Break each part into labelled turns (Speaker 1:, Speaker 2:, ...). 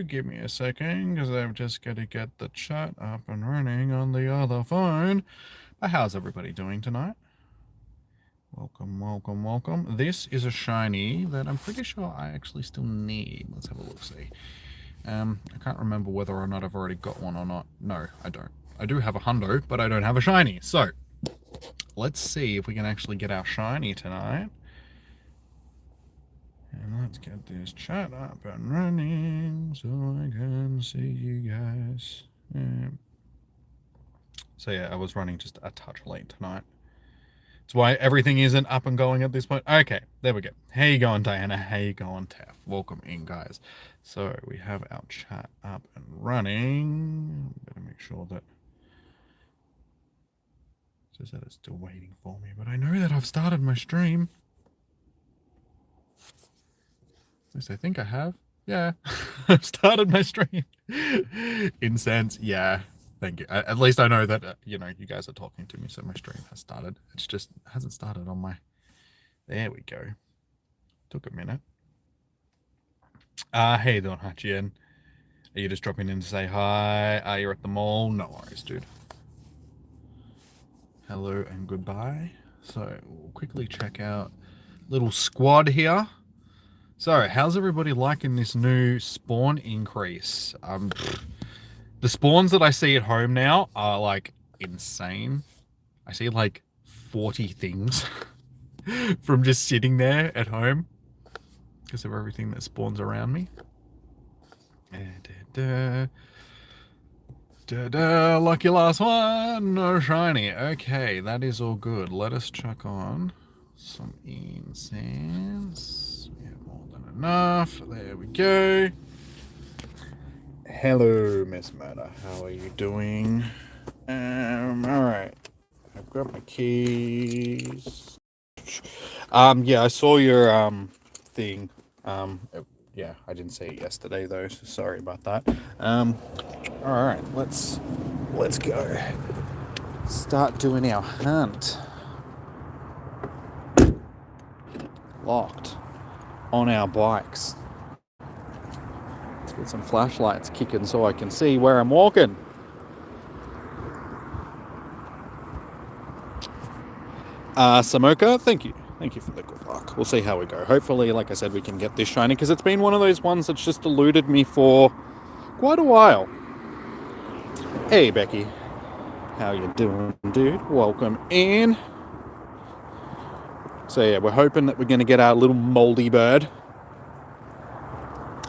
Speaker 1: Give me a second, because I've just got to get the chat up and running on the other phone. But how's everybody doing tonight? Welcome, welcome, welcome. This is a shiny that I'm pretty sure I actually still need. Let's have a look-see. I can't remember whether or not I've already got one or not. No, I don't. I do have a hundo, but I don't have a shiny. So, let's see if we can actually get our shiny tonight. And let's get this chat up and running so I can see you guys. So yeah, I was running just a touch late tonight. That's why everything isn't up and going at this point. Okay, there we go. How you going, Diana? How you going, Tef? Welcome in, guys. So we have our chat up and running. Better make sure that it says that it's still waiting for me, but I know that I've started my stream. At least I think I have. Yeah, I've started my stream. Incense, yeah. Thank you. At least I know that, you guys are talking to me, so my stream has started. It's just hasn't started on my... There we go. Took a minute. How you doing, Hachian? Are you just dropping in to say hi? Are you at the mall? No worries, dude. Hello and goodbye. So, we'll quickly check out little squad here. So, how's everybody liking this new spawn increase? The spawns that I see at home now are, like, insane. I see, like, 40 things from just sitting there at home because of everything that spawns around me. Lucky last one. No shiny. Okay, that is all good. Let us chuck on some incense. We have more than enough. There we go. Hello, Miss Murder. How are you doing? Alright. I've got my keys. Yeah, I saw your, thing. Yeah, I didn't see it yesterday, though, so sorry about that. Alright, let's go. Start doing our hunt. Locked. On our bikes. Get some flashlights kicking so I can see where I'm walking. Samoka, thank you. Thank you for the good luck. We'll see how we go. Hopefully, like I said, we can get this shiny, because it's been one of those ones that's just eluded me for quite a while. Hey, Becky. How you doing, dude? Welcome in. So yeah, we're hoping that we're going to get our little moldy bird.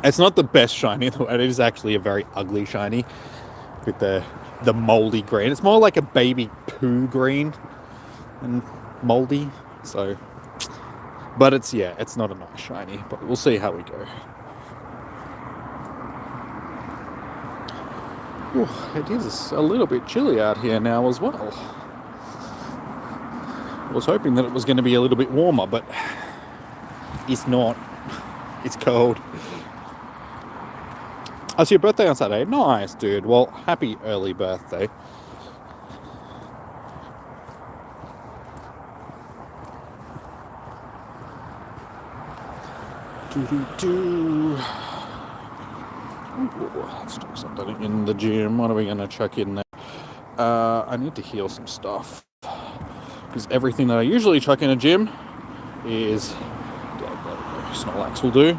Speaker 1: It's not the best shiny, though. It is actually a very ugly shiny with the moldy green. It's more like a baby poo green and moldy. So, but it's not a nice shiny. But we'll see how we go. Ooh, it is a little bit chilly out here now as well. I was hoping that it was going to be a little bit warmer, but it's not. It's cold. Oh, it's your birthday on Saturday? Nice, dude. Well, happy early birthday. Ooh, let's do something in the gym. What are we going to chuck in there? I need to heal some stuff. Because everything that I usually chuck in a gym is... Snorlax will do.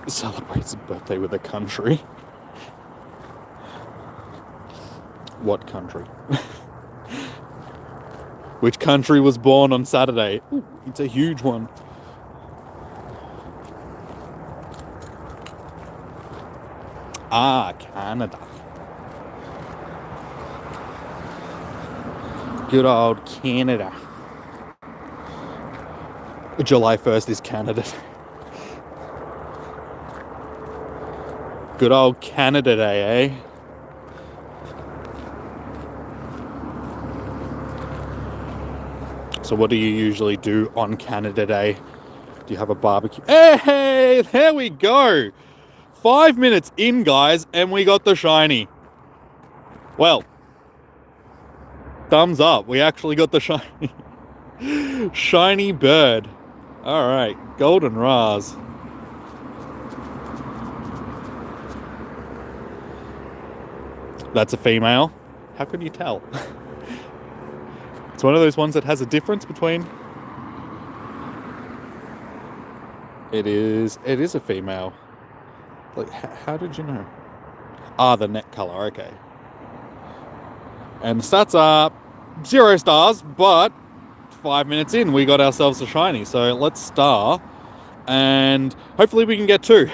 Speaker 1: Celebrates a birthday with a country. What country? Which country was born on Saturday? Ooh, it's a huge one. Canada. Good old Canada. July 1st is Canada. Good old Canada Day, eh? So what do you usually do on Canada Day? Do you have a barbecue? Hey, there we go. 5 minutes in, guys, and we got the shiny. Well, Thumbs up. We actually got the shiny. Shiny bird. Alright. Golden Raz. That's a female. How can you tell? It's one of those ones that has a difference between... It is a female. Like, how did you know? Ah, the neck color, okay. And the stats are 0 stars, but 5 minutes in, we got ourselves a shiny. So let's star, and hopefully we can get 2.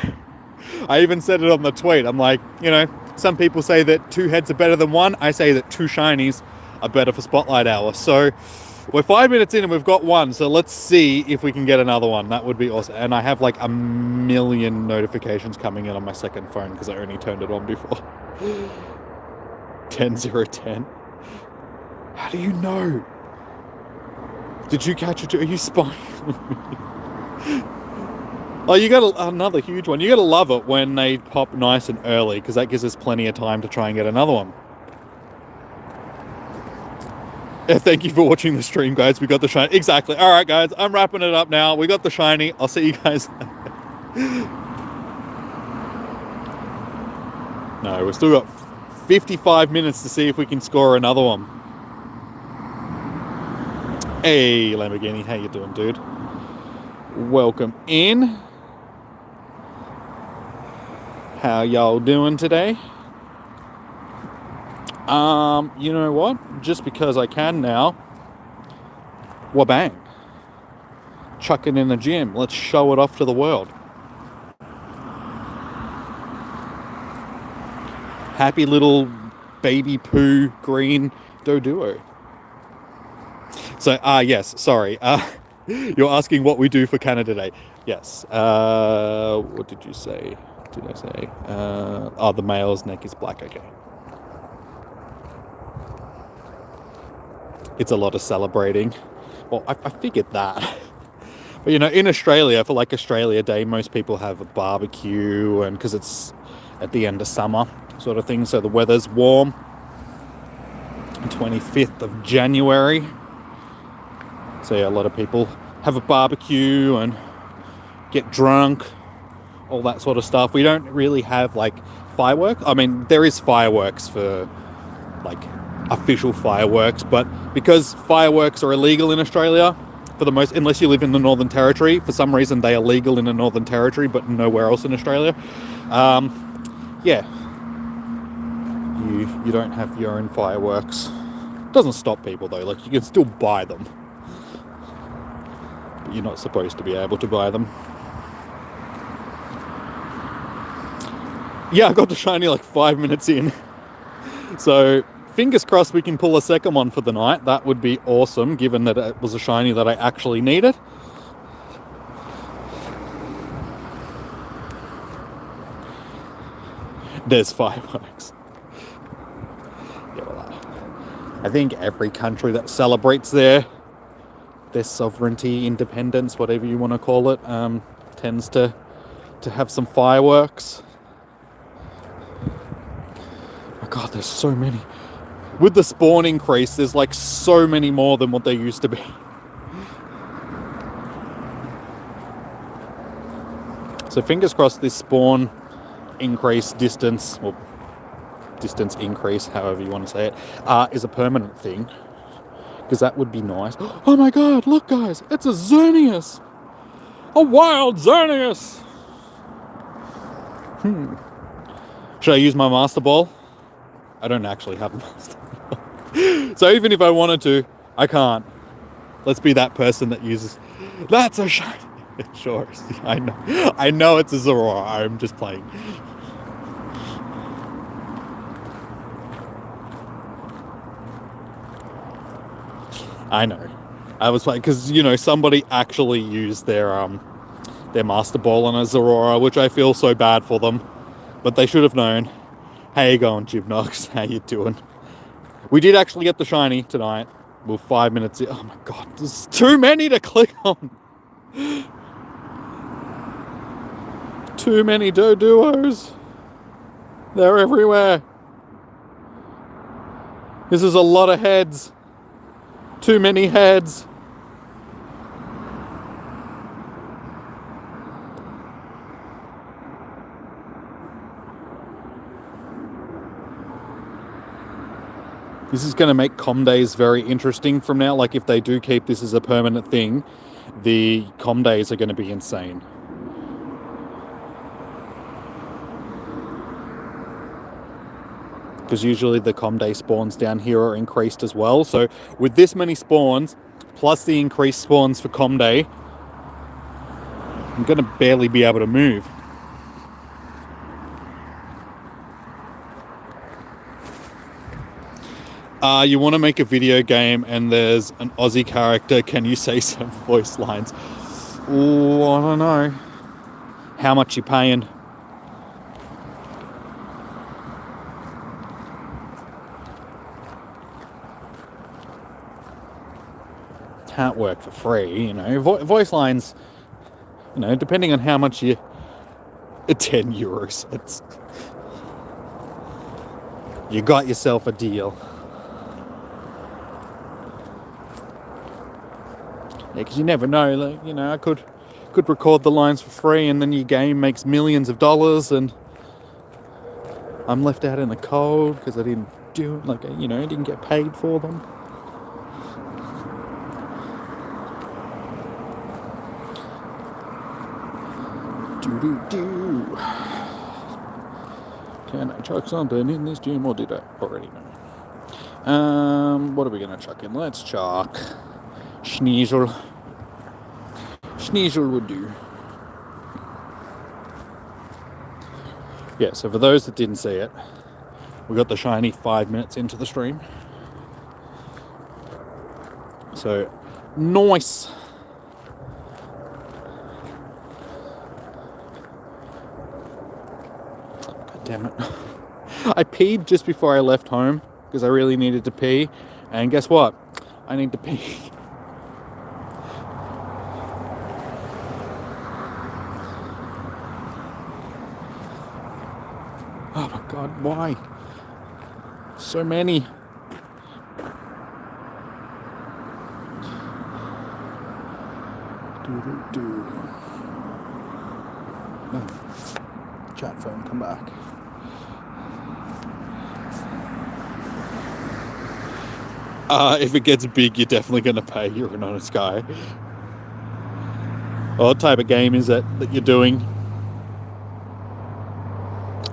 Speaker 1: I even said it on the tweet. I'm like, you know, some people say that 2 heads are better than 1. I say that 2 shinies are better for Spotlight Hour. So we're 5 minutes in and we've got 1. So let's see if we can get another one. That would be awesome. And I have like a million notifications coming in on my second phone because I only turned it on before. 10-0-10. How do you know? Did you catch it? Are you spying on me? Oh, you got another huge one. You got to love it when they pop nice and early because that gives us plenty of time to try and get another one. Yeah, thank you for watching the stream, guys. We got the shiny. Exactly. All right, guys. I'm wrapping it up now. We got the shiny. I'll see you guys. No, we've still got 55 minutes to see if we can score another one. Hey, Lamborghini. How you doing, dude? Welcome in. How y'all doing today? You know what? Just because I can now, wabang. Chuck it in the gym. Let's show it off to the world. Happy little baby poo green Doduo. So, yes, sorry. You're asking what we do for Canada Day. Yes. What did you say? Did I say? Oh, the male's neck is black. Okay. It's a lot of celebrating. Well, I figured that. But, you know, in Australia, for like Australia Day, most people have a barbecue, and because it's at the end of summer sort of thing. So the weather's warm. 25th of January. So yeah, a lot of people have a barbecue and get drunk, all that sort of stuff. We don't really have like fireworks. I mean, there is fireworks for like official fireworks, but because fireworks are illegal in Australia, for the most, unless you live in the Northern Territory, for some reason they are legal in the Northern Territory, but nowhere else in Australia. Yeah, you don't have your own fireworks. Doesn't stop people though. Like, you can still buy them. You're not supposed to be able to buy them. Yeah, I got the shiny like 5 minutes in. So, fingers crossed we can pull a second one for the night. That would be awesome, given that it was a shiny that I actually needed. There's fireworks. Yeah, well, I think every country that celebrates their sovereignty, independence, whatever you want to call it, tends to have some fireworks. Oh god, there's so many. With the spawn increase, there's like so many more than what there used to be. So fingers crossed this spawn increase distance, or distance increase, however you want to say it, is a permanent thing. Because that would be nice. Oh my god, look guys, it's a Xerneas! A wild Xerneas! Should I use my Master Ball? I don't actually have a Master Ball. So even if I wanted to, I can't. Let's be that person that uses... That's a shiny... Sure, I know it's a Zorora, I'm just playing. I know. I was like, because, you know, somebody actually used their Master Ball on a Zorora, which I feel so bad for them. But they should have known. How you going, Gymnox? How you doing? We did actually get the shiny tonight. We're 5 minutes in. Oh my god, there's too many to click on. Too many Doduos. They're everywhere. This is a lot of heads. Too many heads. This is going to make comm days very interesting from now. Like, if they do keep this as a permanent thing, the comm days are going to be insane. Because usually the comm day spawns down here are increased as well. So with this many spawns, plus the increased spawns for comm day, I'm going to barely be able to move. You want to make a video game and there's an Aussie character, can you say some voice lines? Oh, I don't know. How much you paying? Can't work for free, you know. Voice lines, you know, depending on how much you... 10 euros. It's... You got yourself a deal. Yeah, because you never know, like, you know, I could record the lines for free and then your game makes millions of dollars and I'm left out in the cold because I didn't do it, like, you know, I didn't get paid for them. Do. Can I chuck something in this gym or did I already know? What are we going to chuck in? Let's chuck Sneasel. Sneasel would do. Yeah, so for those that didn't see it, we got the shiny 5 minutes into the stream. So, nice. God damn it. I peed just before I left home because I really needed to pee. And guess what? I need to pee. Oh my god, why? So many. No. Chat phone, come back. If it gets big, you're definitely going to pay. You're an honest guy. What type of game is it that you're doing?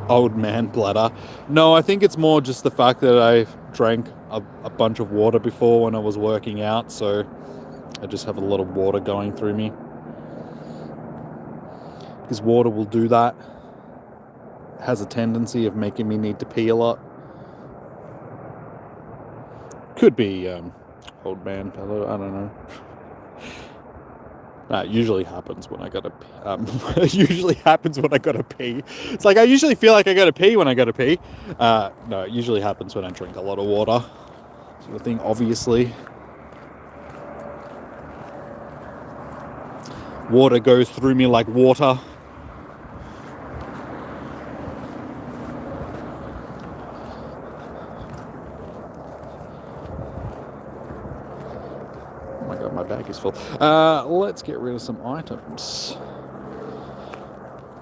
Speaker 1: Old man bladder. No, I think it's more just the fact that I drank a bunch of water before when I was working out, so I just have a lot of water going through me. Because water will do that. It has a tendency of making me need to pee a lot. Could be old man bladder, I don't know. It usually happens when I gotta it usually happens when I gotta pee. It's like I usually feel like I gotta pee when I gotta pee. No, it usually happens when I drink a lot of water. Sort of thing, obviously. Water goes through me like water. My bag is full. Let's get rid of some items.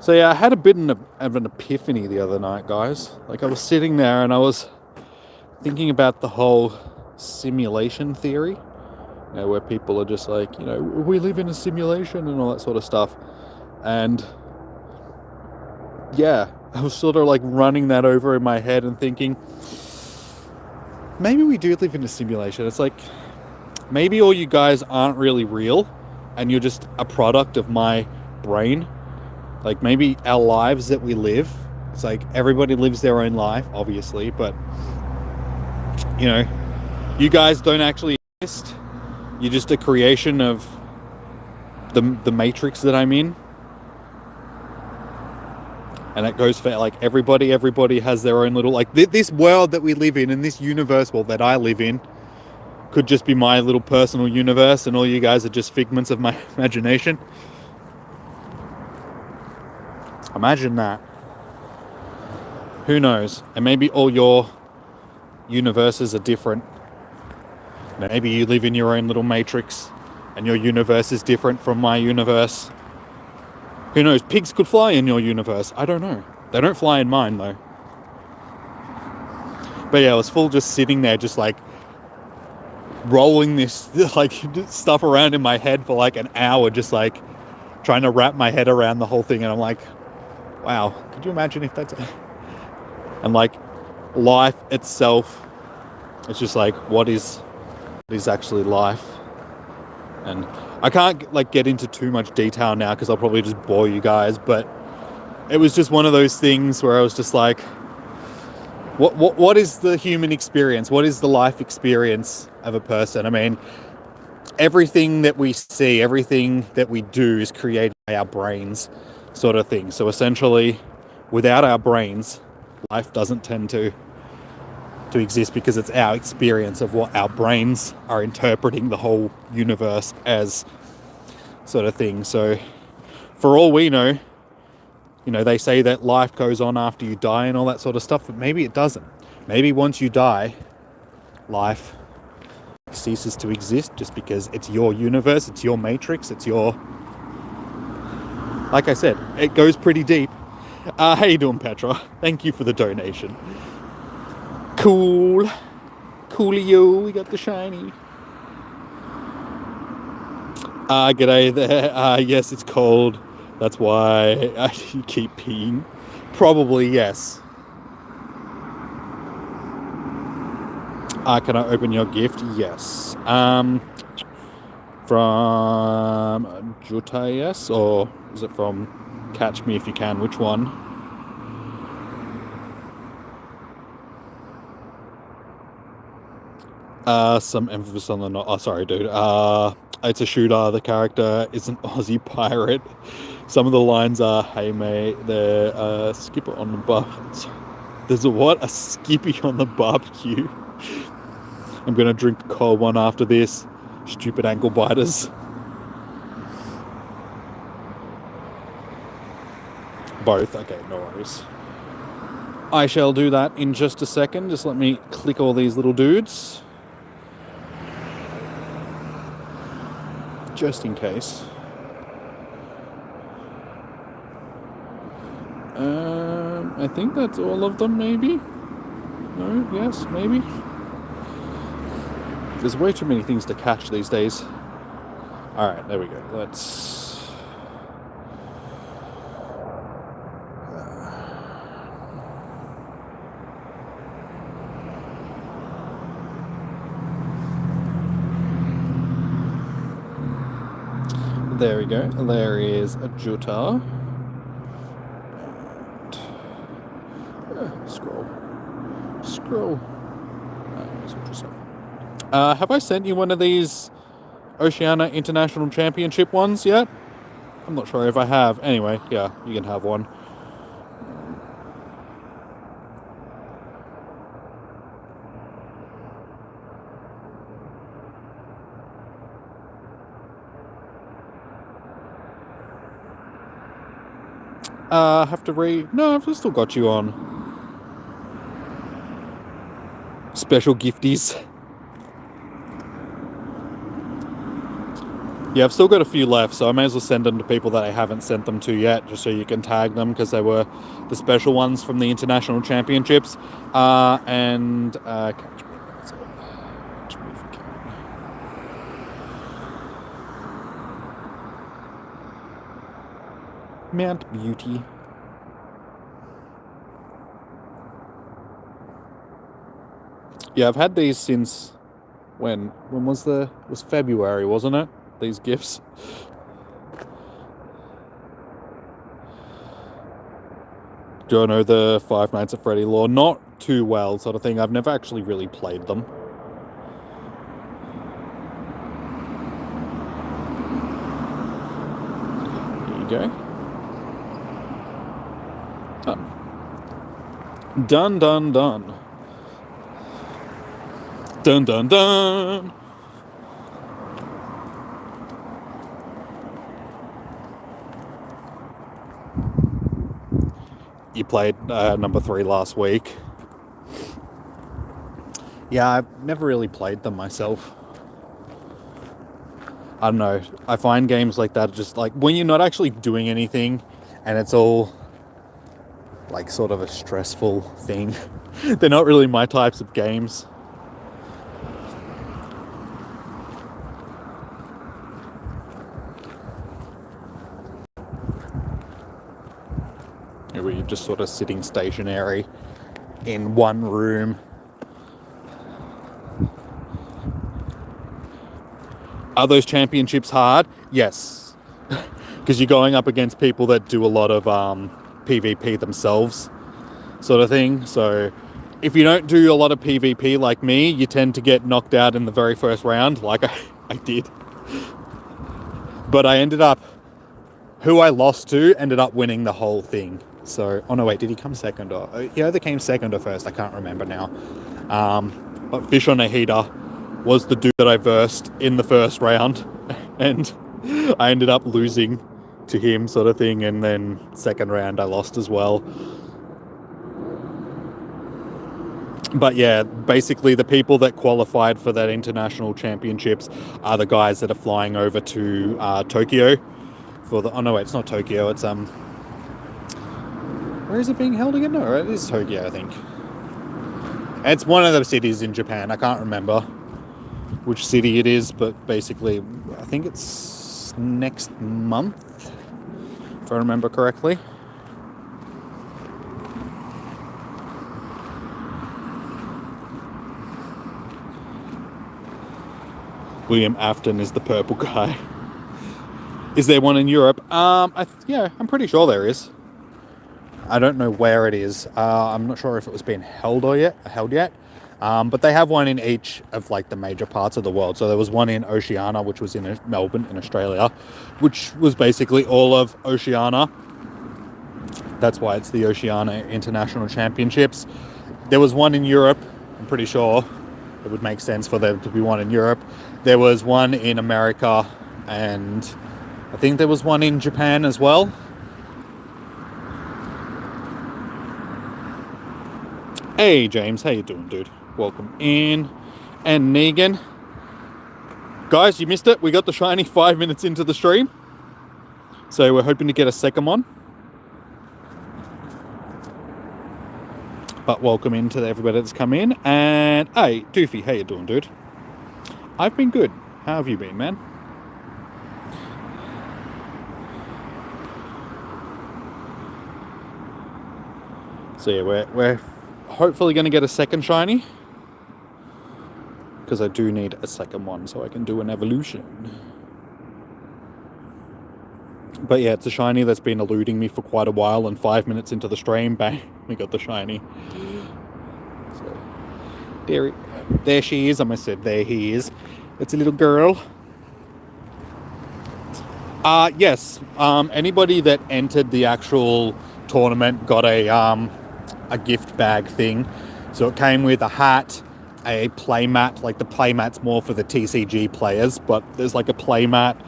Speaker 1: So yeah, I had a bit of an epiphany the other night, guys. Like, I was sitting there and I was thinking about the whole simulation theory. You know, where people are just like, you know, we live in a simulation and all that sort of stuff. And yeah, I was sort of like running that over in my head and thinking, maybe we do live in a simulation. It's like, maybe all you guys aren't really real and you're just a product of my brain. Like, maybe our lives that we live, it's like everybody lives their own life, obviously, but, you know, you guys don't actually exist. You're just a creation of the matrix that I'm in. And that goes for, like, everybody. Everybody has their own little, like, this world that we live in and this universe, well, that I live in, could just be my little personal universe and all you guys are just figments of my imagination. Imagine that. Who knows? And maybe all your universes are different. Maybe you live in your own little matrix and your universe is different from my universe. Who knows? Pigs could fly in your universe. I don't know. They don't fly in mine, though. But yeah, I was full just sitting there, just like rolling this like stuff around in my head for like an hour, just like trying to wrap my head around the whole thing. And I'm like, wow, could you imagine if that's... And like life itself, it's just like, what is actually life? And I can't like get into too much detail now because I'll probably just bore you guys, but it was just one of those things where I was just like, what is the human experience? What is the life experience of a person? I mean, everything that we see, everything that we do is created by our brains, sort of thing. So essentially, without our brains, life doesn't tend to exist, because it's our experience of what our brains are interpreting the whole universe as, sort of thing. So for all we know, you know, they say that life goes on after you die and all that sort of stuff, but maybe it doesn't. Maybe once you die, life ceases to exist, just because it's your universe, it's your matrix, it's your... Like I said, it goes pretty deep. How you doing, Petra? Thank you for the donation. Cool. Coolio, we got the shiny. G'day there. Yes, it's cold. That's why you keep peeing. Probably, yes. Can I open your gift? Yes. From Jutayas, or is it from Catch Me If You Can? Which one? Some emphasis on the not. Oh, sorry, dude. It's a shooter. The character is an Aussie pirate. Some of the lines are, "Hey mate, the skipper on the there's a what? A skippy on the barbecue. I'm gonna drink a cold one after this. Stupid ankle biters." Both. Okay, no worries. I shall do that in just a second. Just let me click all these little dudes, just in case. I think that's all of them, maybe? No? Yes? Maybe? There's way too many things to catch these days. Alright, there we go. Let's... There we go. There is a Juta. Scroll. Have I sent you one of these Oceania International Championship ones yet? I'm not sure if I have. Anyway, yeah, you can have one. Have to read... No, I've still got you on special gifties. Yeah, I've still got a few left, so I may as well send them to people that I haven't sent them to yet, just so you can tag them, because they were the special ones from the International Championships. Catch me if you can. Mount Beauty. Yeah, I've had these since... When was it was February, wasn't it? These gifts. Do I know the Five Nights at Freddy lore? Not too well, sort of thing. I've never actually really played them. Here you go. Done. Done. You played number 3 last week. Yeah, I've never really played them myself. I don't know. I find games like that just like when you're not actually doing anything and it's all like sort of a stressful thing. They're not really my types of games. Where you're just sort of sitting stationary in one room. Are those championships hard? Yes. Because you're going up against people that do a lot of PvP themselves, sort of thing. So if you don't do a lot of PvP like me, you tend to get knocked out in the very first round, like I did. But I ended up, who I lost to ended up winning the whole thing. So, oh no, wait, did he come second? Or he either came second or first, I can't remember now. But Fish on a Heater was the dude that I versed in the first round, and I ended up losing to him, sort of thing, and then second round I lost as well. But yeah, basically the people that qualified for that international championships are the guys that are flying over to Tokyo for the, oh no wait, it's not Tokyo, it's where is it being held again? No, it is Tokyo, I think. It's one of the cities in Japan. I can't remember which city it is, but basically, I think it's next month, if I remember correctly. William Afton is the purple guy. Is there one in Europe? Yeah, I'm pretty sure there is. I don't know where it is. I'm not sure if it was being held yet. But they have one in each of like the major parts of the world. So there was one in Oceania, which was in Melbourne in Australia, which was basically all of Oceania. That's why it's the Oceania International Championships. There was one in Europe. I'm pretty sure it would make sense for there to be one in Europe. There was one in America, and I think there was one in Japan as well. Hey James, how you doing, dude? Welcome in. And Negan. Guys, you missed it. We got the shiny 5 minutes into the stream. So we're hoping to get a second one. But welcome in to everybody that's come in. And hey, Doofy, how you doing, dude? I've been good. How have you been, man? So yeah, we're hopefully going to get a second shiny, because I do need a second one so I can do an evolution. But yeah, it's a shiny that's been eluding me for quite a while, and 5 minutes into the stream, bang, we got the shiny. So there she is. I almost said there he is. It's a little girl. Yes. Anybody that entered the actual tournament got a gift bag thing. So it came with a hat, a playmat. Like the playmat's more for the TCG players, but there's like a playmat.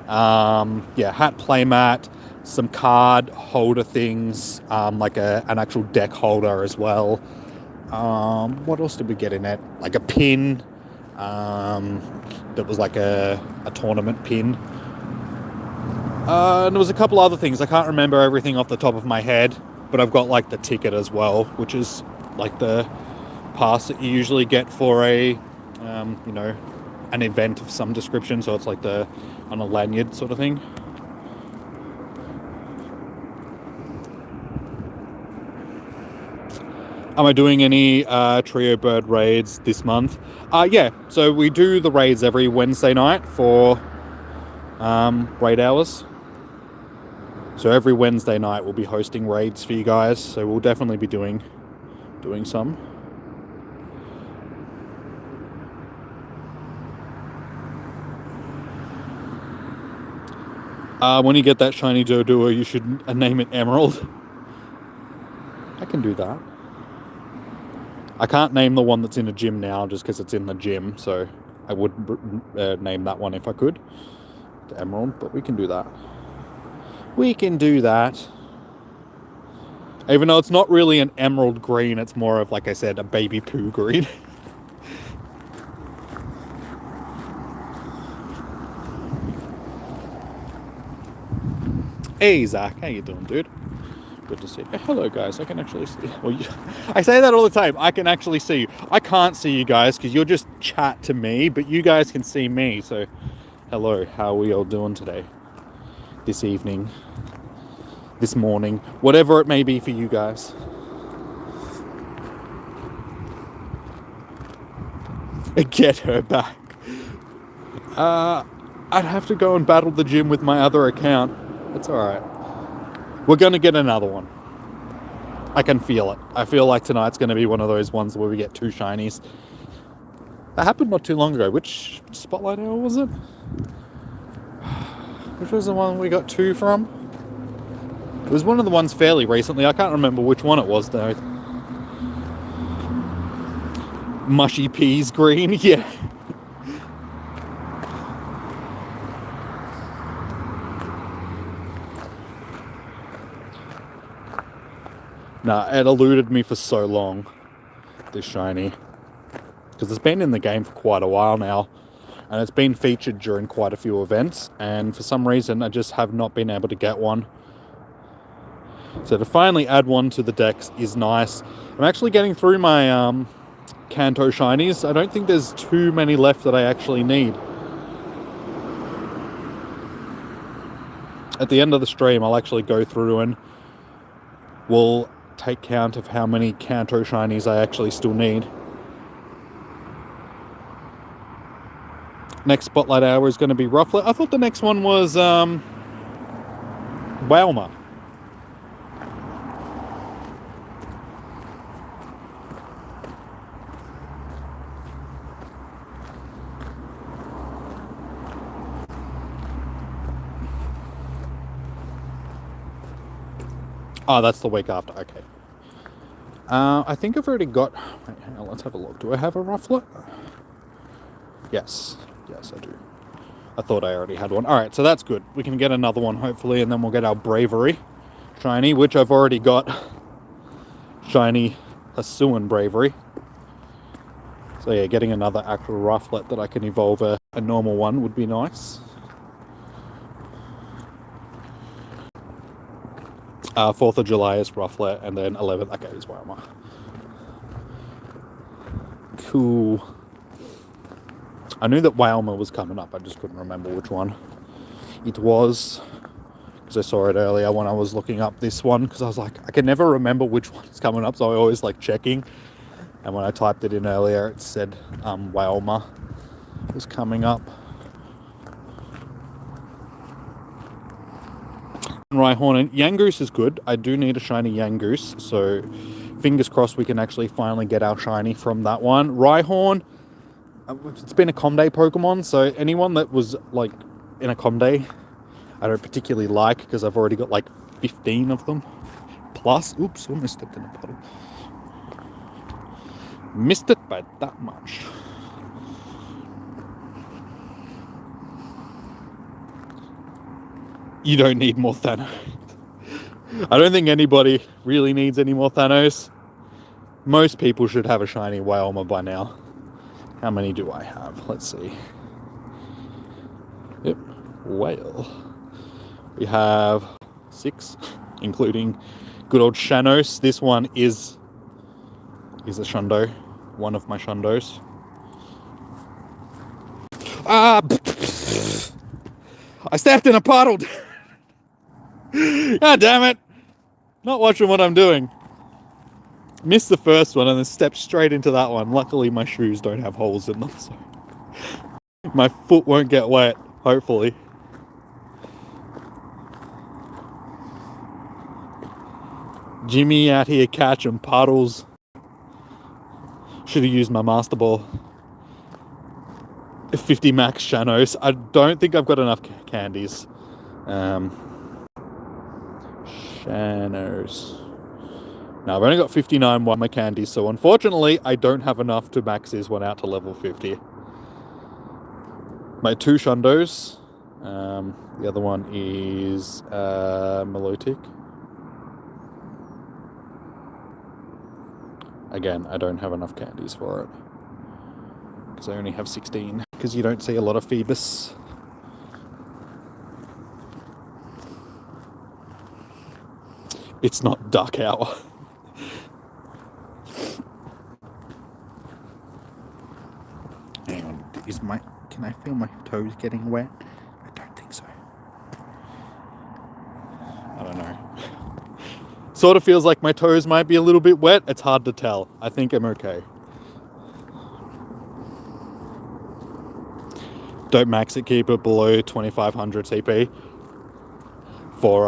Speaker 1: Hat, playmat, some card holder things, like an actual deck holder as well. What else did we get in it? Like a pin. That was like a tournament pin. And there was a couple other things. I can't remember everything off the top of my head, but I've got like the ticket as well, which is like the pass that you usually get for a, an event of some description. So it's like on a lanyard sort of thing. Am I doing any Trio Bird raids this month? Yeah, so we do the raids every Wednesday night for raid hours. So every Wednesday night we'll be hosting raids for you guys. So we'll definitely be doing some. When you get that shiny Doduo, you should name it Emerald. I can do that. I can't name the one that's in a gym now just because it's in the gym, so I would name that one if I could. The Emerald, but we can do that. We can do that. Even though it's not really an emerald green, it's more of, like I said, a baby poo green. Hey Zach, how you doing, dude? Good to see you. Hello guys, I can actually see. Well, I say that all the time. I can actually see you. I can't see you guys because you'll just chat to me, but you guys can see me. So, hello. How are we all doing today? This evening, this morning, whatever it may be for you guys. Get her back. I'd have to go and battle the gym with my other account. That's all right. We're gonna get another one. I can feel it. I feel like tonight's going to be one of those ones where we get 2 shinies. That happened not too long ago. Which Spotlight Hour was it? Which was the one we got 2 from? It was one of the ones fairly recently. I can't remember which one it was though. Mushy Peas Green, yeah. Nah, it eluded me for so long, this shiny. Because it's been in the game for quite a while now. And it's been featured during quite a few events. And for some reason, I just have not been able to get one. So to finally add one to the decks is nice. I'm actually getting through my Kanto shinies. I don't think there's too many left that I actually need. At the end of the stream, I'll actually go through and we'll take count of how many Kanto shinies I actually still need. Next Spotlight Hour is going to be Rufflet. I thought the next one was Wailmer. Oh, that's the week after. Okay. I think I've already got... Wait, hang on, let's have a look. Do I have a Rufflet? Yes. Yes, I do. I thought I already had one. Alright, so that's good. We can get another one, hopefully, and then we'll get our Bravery shiny, which I've already got. Shiny Hisuian Bravery. So yeah, getting another actual Rufflet that I can evolve a normal one would be nice. 4th of July is Rufflet, and then 11th, okay, is Wailmer. Cool. I knew that Wailmer was coming up, I just couldn't remember which one it was. Because I saw it earlier when I was looking up this one, because I was like, I can never remember which one is coming up, so I always like checking. And when I typed it in earlier, it said Wailmer was coming up. Rhyhorn and Yangoose is good. I do need a shiny Yangoose, so fingers crossed we can actually finally get our shiny from that one. Rhyhorn, it's been a Comday Pokemon, so anyone that was like in a Comday, I don't particularly like because I've already got like 15 of them. Plus, oops, almost stepped in a puddle. Missed it by that much. You don't need more Thanos. I don't think anybody really needs any more Thanos. Most people should have a shiny Wailmer by now. How many do I have? Let's see. Yep, whale. We have 6, including good old Shanos. This one is a Shundo. One of my Shundos. Ah! I stepped in a puddle! God damn it! Not watching what I'm doing. Missed the first one and then stepped straight into that one. Luckily my shoes don't have holes in them, so my foot won't get wet, hopefully. Jimmy out here catching puddles. Should have used my Master Ball. 50 max Shanos. I don't think I've got enough candies. Shanos. Now I've only got 59 one my candies, so unfortunately I don't have enough to max this one out to level 50. My 2 Shundos. The other one is Milotic. Again, I don't have enough candies for it. Because I only have 16. Because you don't see a lot of Phoebus. it's not duck hour. Hang on, can I feel my toes getting wet? I don't think so. I don't know. Sort of feels like my toes might be a little bit wet. It's hard to tell. I think I'm okay. Don't max it, keep it below 2500 CP for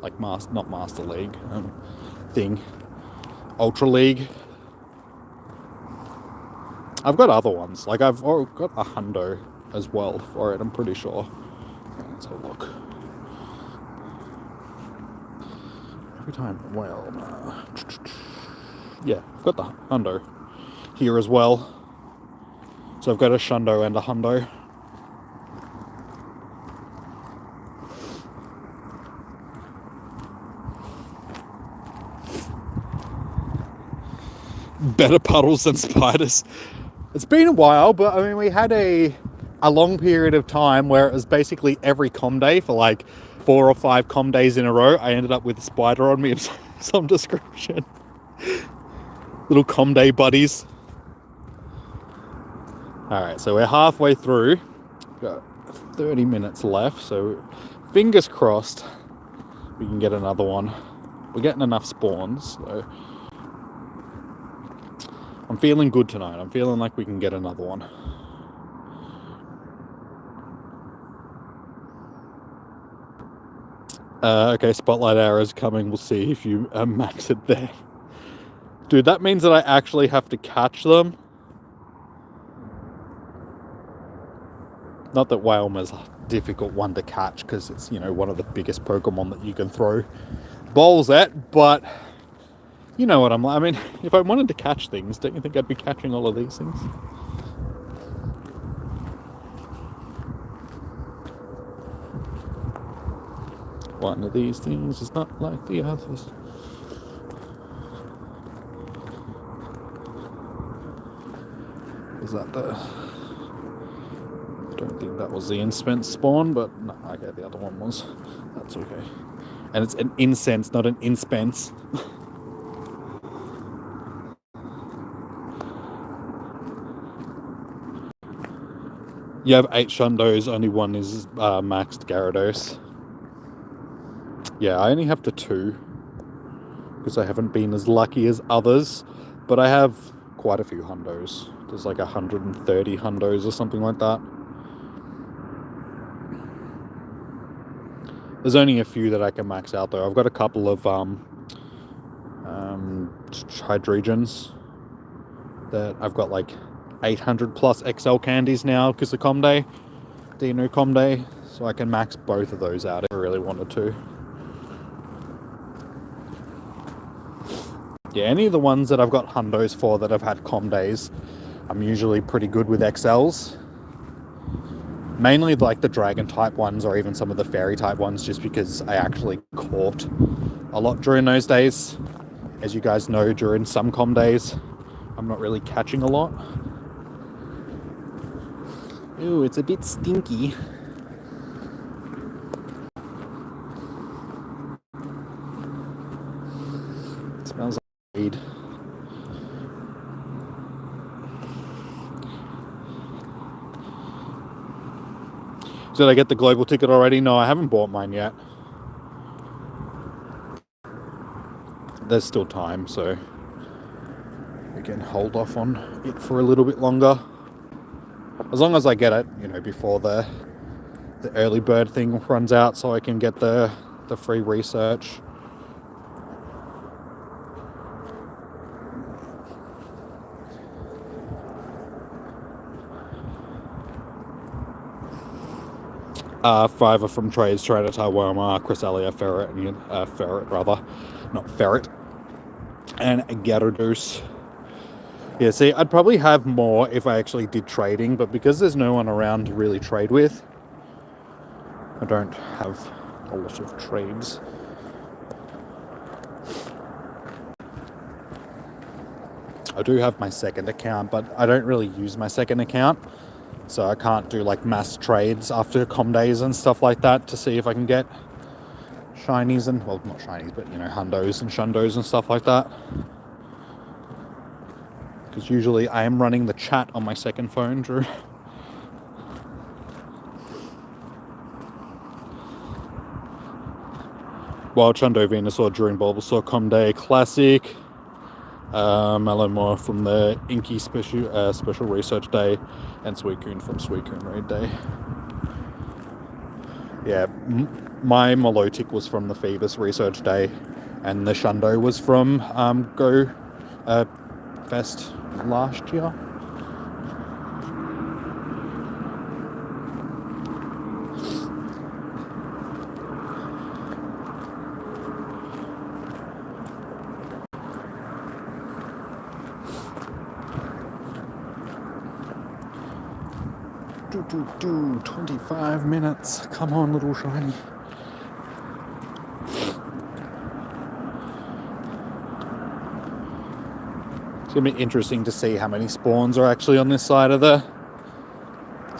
Speaker 1: like not Master League thing, Ultra League. I've got other ones, like I've got a hundo as well for it, I'm pretty sure. Let's have a look. Every time, well, yeah, I've got the hundo here as well. So I've got a shundo and a hundo. Better puddles than spiders. It's been a while, but I mean, we had a long period of time where it was basically every comm day for like 4 or 5 comm days in a row. I ended up with a spider on me of some description. Little comm day buddies. Alright, so we're halfway through. Got 30 minutes left, so fingers crossed we can get another one. We're getting enough spawns, so I'm feeling good tonight. I'm feeling like we can get another one. Okay, Spotlight Hour is coming. We'll see if you max it there. Dude, that means that I actually have to catch them. Not that Whalmer's a difficult one to catch, because it's, you know, one of the biggest Pokemon that you can throw balls at, but you know what I'm like. I mean, if I wanted to catch things, don't you think I'd be catching all of these things? One of these things is not like the others. Is that the... don't think that was the incense spawn, but no, okay, the other one was. That's okay. And it's an incense, not an incense. You have 8 Shundos, only one is maxed Gyarados. Yeah, I only have the 2, because I haven't been as lucky as others, but I have quite a few Hundos. There's like 130 Hundos or something like that. There's only a few that I can max out though. I've got a couple of Hydreigens that I've got like 800 plus XL candies now because of Comm Day, Dino Comm Day, so I can max both of those out if I really wanted to. Yeah, any of the ones that I've got Hundos for that I've had Comm Days, I'm usually pretty good with XLs. Mainly like the Dragon type ones or even some of the Fairy type ones, just because I actually caught a lot during those days. As you guys know, during some Comm Days, I'm not really catching a lot. Ooh, it's a bit stinky. It smells like weed. Did I get the global ticket already? No, I haven't bought mine yet. There's still time, so we can hold off on it for a little bit longer. As long as I get it, you know, before the early bird thing runs out, so I can get the free research. Fiver from Trades, Tyranitar, Wormer, Cresselia, Ferret, and Ferret rather, not Ferret, and Gyarados. Yeah, see, I'd probably have more if I actually did trading, but because there's no one around to really trade with, I don't have a lot of trades. I do have my second account, but I don't really use my second account. So I can't do like mass trades after Comm Days and stuff like that to see if I can get shinies and, well, not shinies, but, you know, hundos and shundos and stuff like that. Because usually I am running the chat on my second phone, Drew. Wild Shundo Venusaur during Bulbasaur Com Day Classic. Malamore from the Inky Special Research Day. And Suicune from Suicune Raid Day. Yeah, my Milotic was from the Phoebus Research Day. And the Shundo was from Go Fest last year. Do 25 minutes. Come on, little shiny. It's gonna be interesting to see how many spawns are actually on this side of the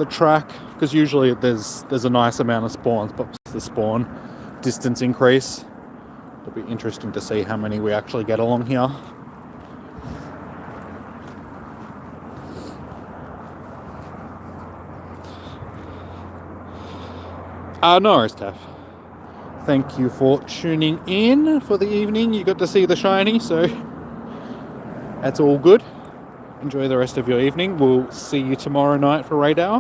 Speaker 1: track, because usually there's a nice amount of spawns, but as the spawn distance increase, it'll be interesting to see how many we actually get along here. No worries, Taff. Thank you for tuning in for the evening. You got to see the shiny, so that's all good. Enjoy the rest of your evening. We'll see you tomorrow night for Raid Hour.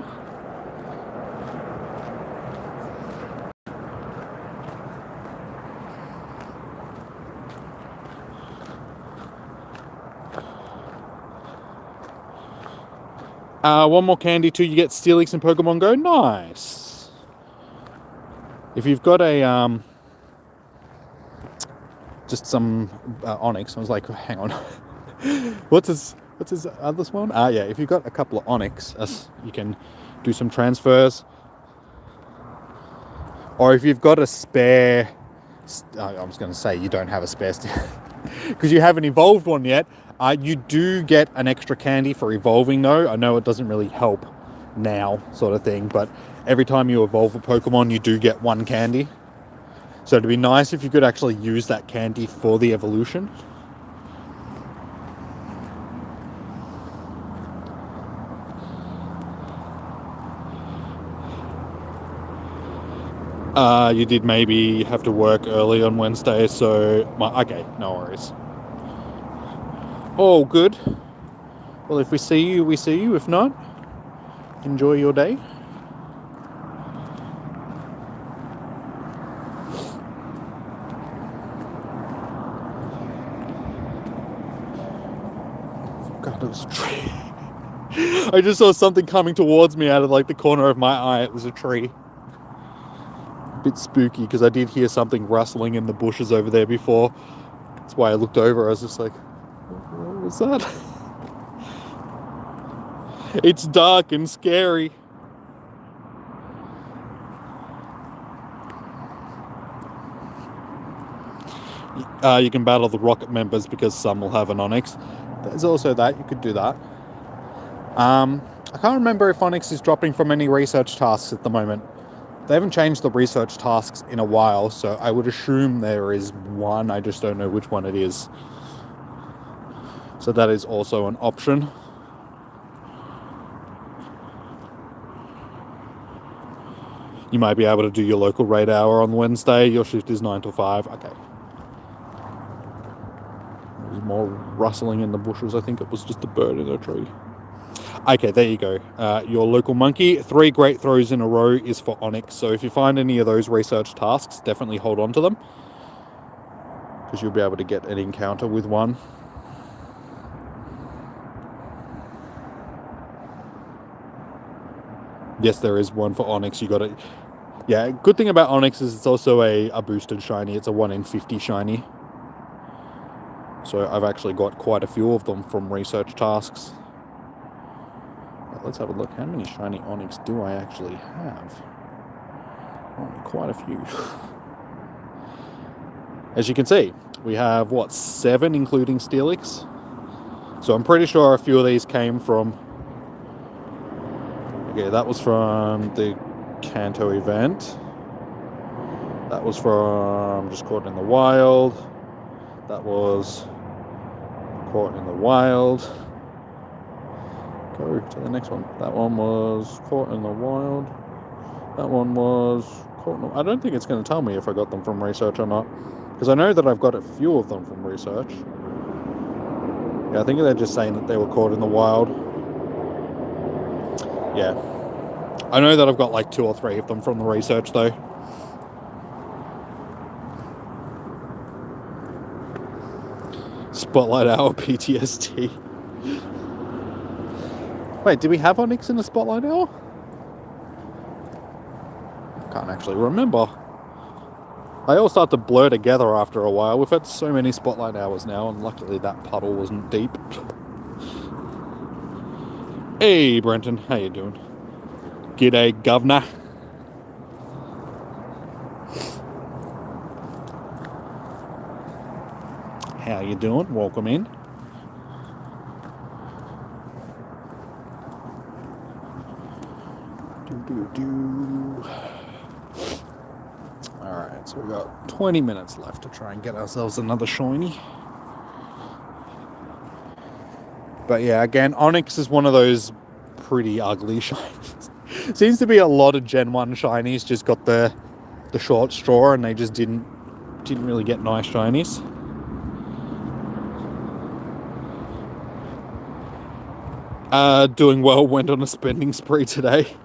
Speaker 1: One more candy too. You get Steelix and Pokemon Go. Nice. If you've got a just some Onyx, I was like, hang on, what's his other one? Yeah, if you've got a couple of Onyx, you can do some transfers. Or if you've got a spare, I was going to say you don't have a spare because you haven't evolved one yet. You do get an extra candy for evolving though. I know it doesn't really help now, sort of thing, but every time you evolve a Pokemon, you do get one candy. So it'd be nice if you could actually use that candy for the evolution. You did maybe have to work early on Wednesday, so okay, no worries. All good. Well, if we see you, we see you. If not, enjoy your day. God, it was a tree. I just saw something coming towards me out of like the corner of my eye. It was a tree. A bit spooky because I did hear something rustling in the bushes over there before. That's why I looked over. I was just like, what was that? It's dark and scary. You can battle the Rocket members because some will have an Onyx. There's also that. You could do that. I can't remember if Onyx is dropping from any research tasks at the moment. They haven't changed the research tasks in a while, so I would assume there is one. I just don't know which one it is. So that is also an option. You might be able to do your local raid hour on Wednesday. Your shift is 9 to 5. Okay. There's more rustling in the bushes. I think it was just a bird in a tree. Okay, there you go. Your local monkey. 3 great throws in a row is for Onyx. So if you find any of those research tasks, definitely hold on to them, because you'll be able to get an encounter with one. Yes, there is one for Onyx. You got it. Yeah, good thing about Onyx is it's also a boosted shiny. It's a 1 in 50 shiny. So I've actually got quite a few of them from research tasks. Let's have a look. How many shiny Onyx do I actually have? Oh, quite a few. As you can see, we have, what, 7 including Steelix? So I'm pretty sure a few of these came from... Okay, that was from the Kanto event. That was from just caught in the wild. That was caught in the wild. Go to the next one. That one was caught in the wild. That one was caught in the... I don't think it's going to tell me if I got them from research or not. Because I know that I've got a few of them from research. Yeah, I think they're just saying that they were caught in the wild. Yeah. I know that I've got like 2 or 3 of them from the research though. Spotlight Hour PTSD. Wait, did we have Onyx in the Spotlight Hour? Can't actually remember. They all start to blur together after a while. We've had so many Spotlight Hours now, and luckily that puddle wasn't deep. Hey, Brenton, how you doing? G'day, governor. How you doing? Welcome in. Alright, so we've got 20 minutes left to try and get ourselves another shiny. But yeah, again, Onyx is one of those pretty ugly shinies. Seems to be a lot of Gen 1 shinies just got the short straw and they just didn't really get nice shinies. Doing well, went on a spending spree today.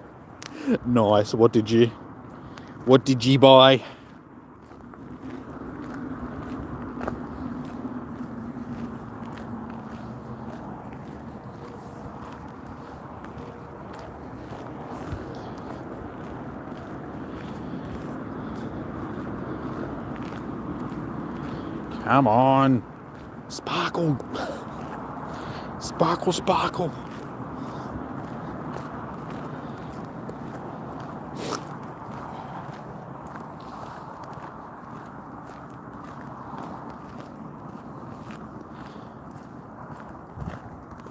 Speaker 1: Nice. What did you buy? Come on. Sparkle. Sparkle, sparkle.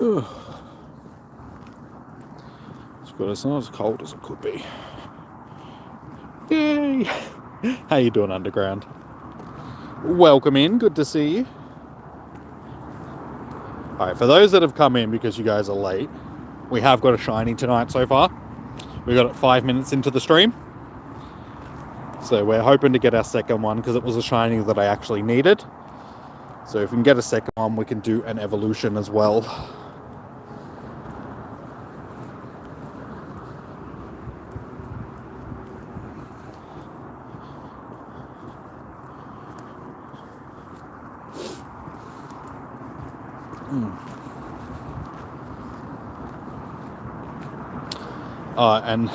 Speaker 1: Ugh. It's good. It's not as cold as it could be. Yay! How you doing, Underground? Welcome in. Good to see you. Alright, for those that have come in because you guys are late, we have got a shiny tonight so far. We got it 5 minutes into the stream. So we're hoping to get our second one because it was a shiny that I actually needed. So if we can get a second one, we can do an evolution as well. And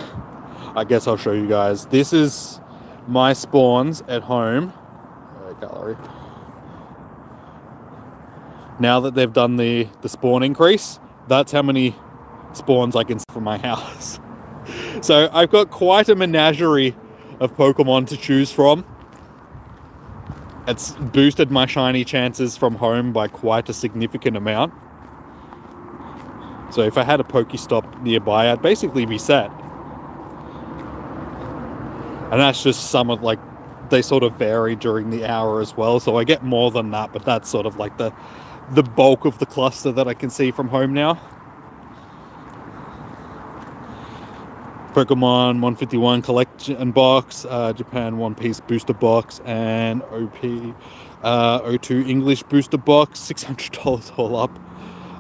Speaker 1: I guess I'll show you guys. This is my spawns at home. Gallery. Now that they've done the spawn increase, that's how many spawns I can see from my house. So I've got quite a menagerie of Pokemon to choose from. It's boosted my shiny chances from home by quite a significant amount. So if I had a Pokestop nearby, I'd basically be set. And that's just some of, like, they sort of vary during the hour as well. So I get more than that, but that's sort of like the bulk of the cluster that I can see from home now. Pokemon 151 collection box, Japan One Piece booster box, and O2 English booster box, $600 all up.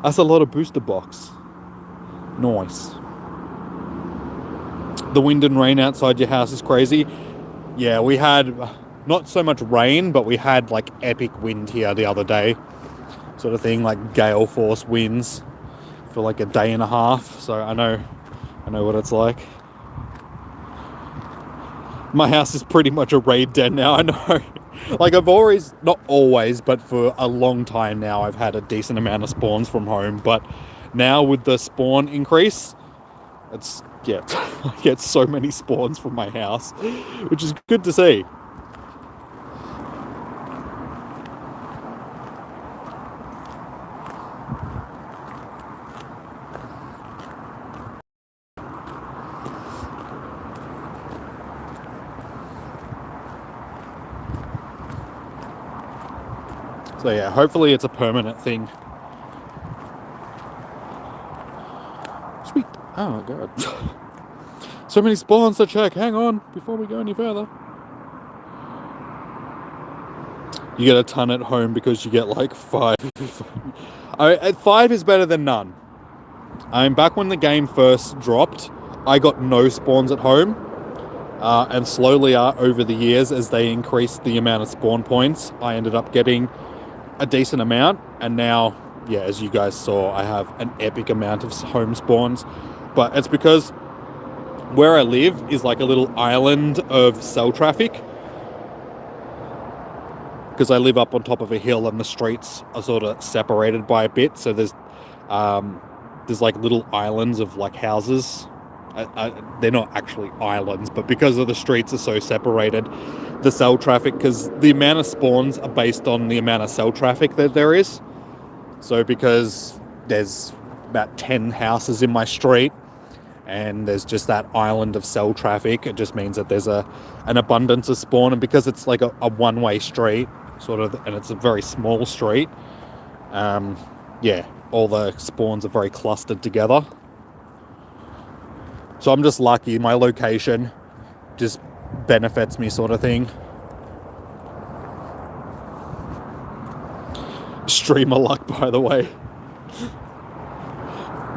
Speaker 1: That's a lot of booster box. Nice. The wind and rain outside your house is crazy. Yeah, we had not so much rain, but we had like epic wind here the other day. Sort of thing, like gale force winds for like a day and a half. So I know what it's like. My house is pretty much a raid den now, I know. Like I've always, not always, but for a long time now, I've had a decent amount of spawns from home. But now with the spawn increase, it's, yeah, I get so many spawns from my house, which is good to see. So yeah, hopefully it's a permanent thing. Sweet. Oh god. So many spawns to check. Hang on before we go any further. You get a ton at home because you get like 5. 5 is better than none. Back when the game first dropped, I got no spawns at home. And slowly over the years, as they increased the amount of spawn points, I ended up getting a decent amount. And now, yeah, as you guys saw, I have an epic amount of home spawns. But it's because where I live is like a little island of cell traffic. Because I live up on top of a hill and the streets are sort of separated by a bit. So there's like little islands of like houses. They're not actually islands, but because of the streets are so separated, the cell traffic, because the amount of spawns are based on the amount of cell traffic that there is. So because there's about 10 houses in my street and there's just that island of cell traffic, it just means that there's an abundance of spawn. And because it's like a one-way street sort of, and it's a very small street, yeah, all the spawns are very clustered together. So I'm just lucky. My location just benefits me, sort of thing. Streamer luck, by the way.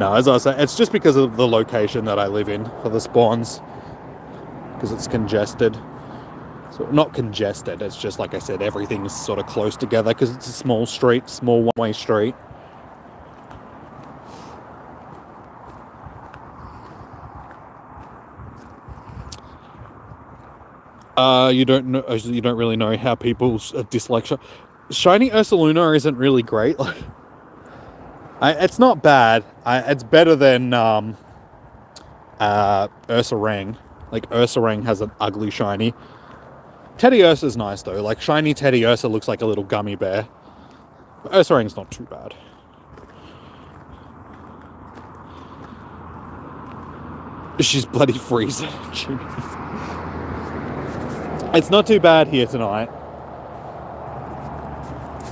Speaker 1: No, as I say, it's just because of the location that I live in for the spawns. Because it's congested. So not congested, it's just like I said, everything's sort of close together because it's a small street, small one-way street. You don't really know how people dislike Shiny Ursaluna isn't really great. It's not bad. It's better than Ursaring. Like Ursaring has an ugly shiny. Teddy Ursa's nice though. Like shiny Teddy Ursa looks like a little gummy bear. But Ursaring's not too bad. She's bloody freezing. It's not too bad here tonight.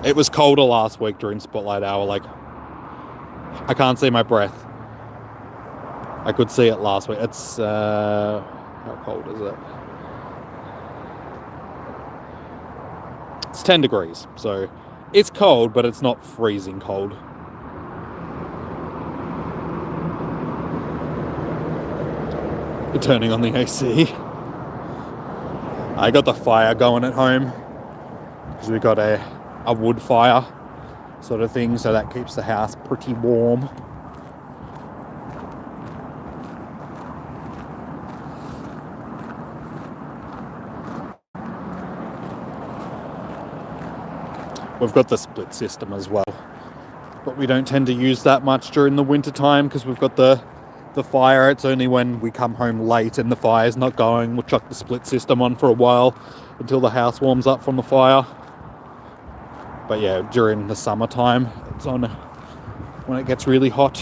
Speaker 1: It was colder last week during Spotlight Hour. Like, I can't see my breath. I could see it last week. It's, how cold is it? It's 10 degrees. So, it's cold, but it's not freezing cold. You're turning on the AC. I got the fire going at home because we got a wood fire sort of thing, so that keeps the house pretty warm. We've got the split system as well, but we don't tend to use that much during the winter time because we've got the fire. It's only when we come home late and the fire's not going, we'll chuck the split system on for a while until the house warms up from the fire. But yeah, during the summertime, it's on when it gets really hot.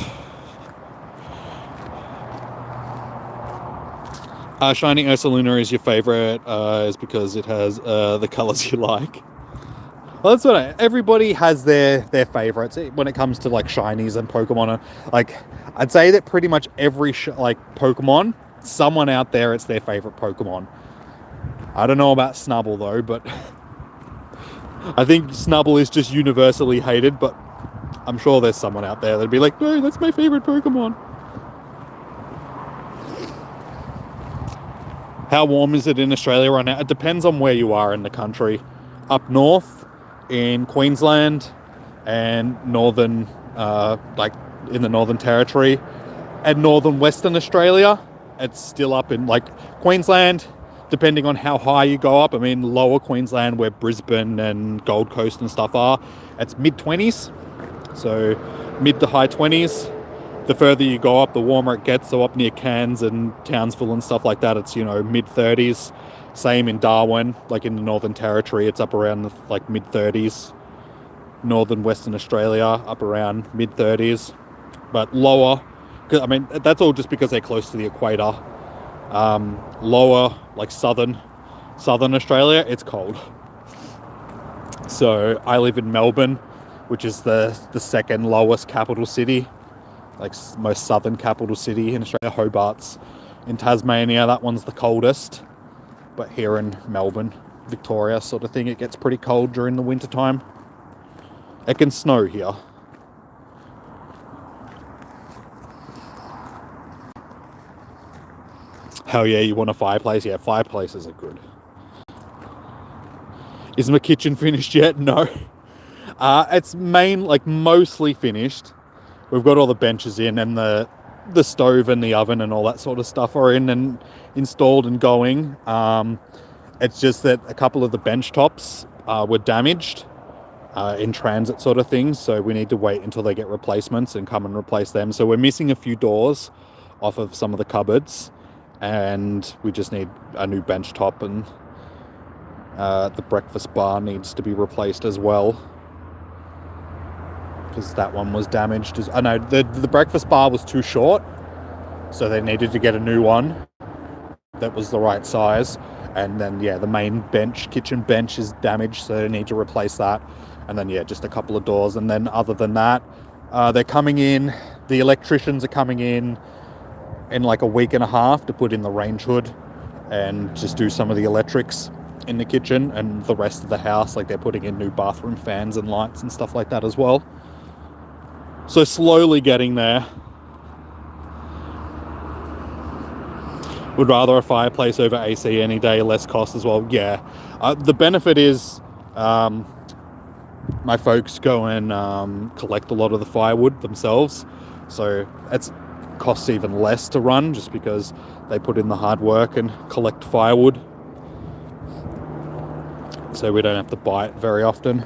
Speaker 1: Shiny Ursaluna is your favorite, is because it has the colors you like. Well, that's what everybody has their favorites when it comes to like shinies and Pokemon. Like, I'd say that pretty much every Pokemon, someone out there, it's their favorite Pokemon. I don't know about Snubble though, but I think Snubble is just universally hated, but I'm sure there's someone out there that'd be like, no, that's my favorite Pokemon. How warm is it in Australia right now? It depends on where you are in the country. Up north, in Queensland and northern, like in the Northern Territory and northern Western Australia, it's still up in like Queensland, depending on how high you go up. I mean, lower Queensland where Brisbane and Gold Coast and stuff are, it's mid-20s, so mid to high 20s. The further you go up, the warmer it gets. So up near Cairns and Townsville and stuff like that, it's, you know, mid-30s. Same in Darwin, like in the Northern Territory, it's up around the like mid-30s. Northern Western Australia, up around mid-30s. But lower, I mean, that's all just because they're close to the equator. Lower, like southern Australia, it's cold. So I live in Melbourne, which is the second lowest capital city, like most southern capital city in Australia. Hobart's in Tasmania, that one's the coldest. But here in Melbourne, Victoria sort of thing, it gets pretty cold during the winter time. It can snow here. Hell yeah, you want a fireplace? Yeah, fireplaces are good. Is my kitchen finished yet? No. It's mostly finished. We've got all the benches in, and the stove and the oven and all that sort of stuff are in and installed and going. It's just that a couple of the bench tops were damaged in transit sort of things, so we need to wait until they get replacements and come and replace them. So we're missing a few doors off of some of the cupboards, and we just need a new bench top, and the breakfast bar needs to be replaced as well, because that one was damaged. I know the breakfast bar was too short, so they needed to get a new one that was the right size. And then the main kitchen bench is damaged, so they need to replace that. And then just a couple of doors. And then other than that, they're coming in, the electricians are coming in like a week and a half to put in the range hood and just do some of the electrics in the kitchen, and the rest of the house, like they're putting in new bathroom fans and lights and stuff like that as well. So slowly getting there. Would rather a fireplace over AC any day, less cost as well. Yeah, the benefit is my folks go and collect a lot of the firewood themselves, so it costs even less to run, just because they put in the hard work and collect firewood, so we don't have to buy it very often,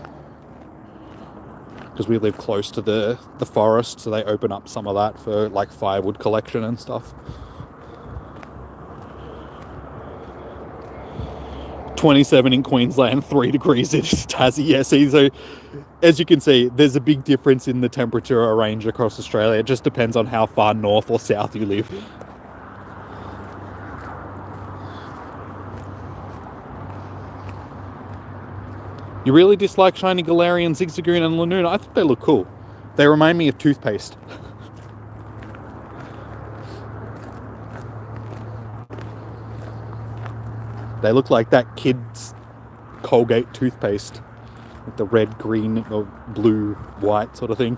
Speaker 1: because we live close to the forest, so they open up some of that for like firewood collection and stuff. 27 in Queensland, 3 degrees in Tassie. Yeah, see, so as you can see, there's a big difference in the temperature range across Australia. It just depends on how far north or south you live. You really dislike shiny Galarian, Zigzagoon and Lanoon? I think they look cool. They remind me of toothpaste. They look like that kid's Colgate toothpaste, with the red, green, or blue, white sort of thing.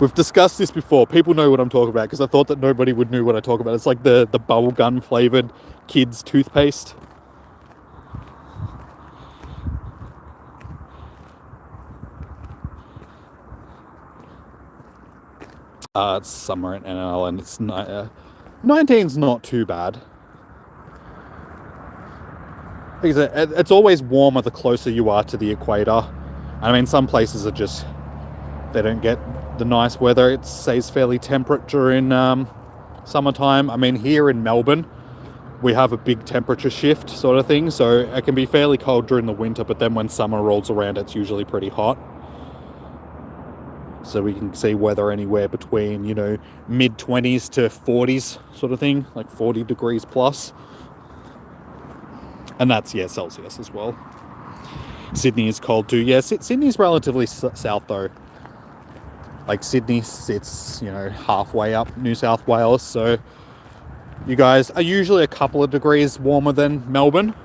Speaker 1: We've discussed this before. People know what I'm talking about, because I thought that nobody would know what I talk about. It's like the bubblegum flavoured kids toothpaste. It's summer in NL, and it's 19's not too bad. It's always warmer the closer you are to the equator. I mean, some places are just, they don't get the nice weather. It stays fairly temperate during summertime. I mean, here in Melbourne, we have a big temperature shift sort of thing, so it can be fairly cold during the winter, but then when summer rolls around, it's usually pretty hot. So we can see weather anywhere between, mid-20s to 40s sort of thing, like 40 degrees plus. And that's, Celsius as well. Sydney is cold too. Yeah, Sydney's relatively south though. Like Sydney sits, halfway up New South Wales. So you guys are usually a couple of degrees warmer than Melbourne.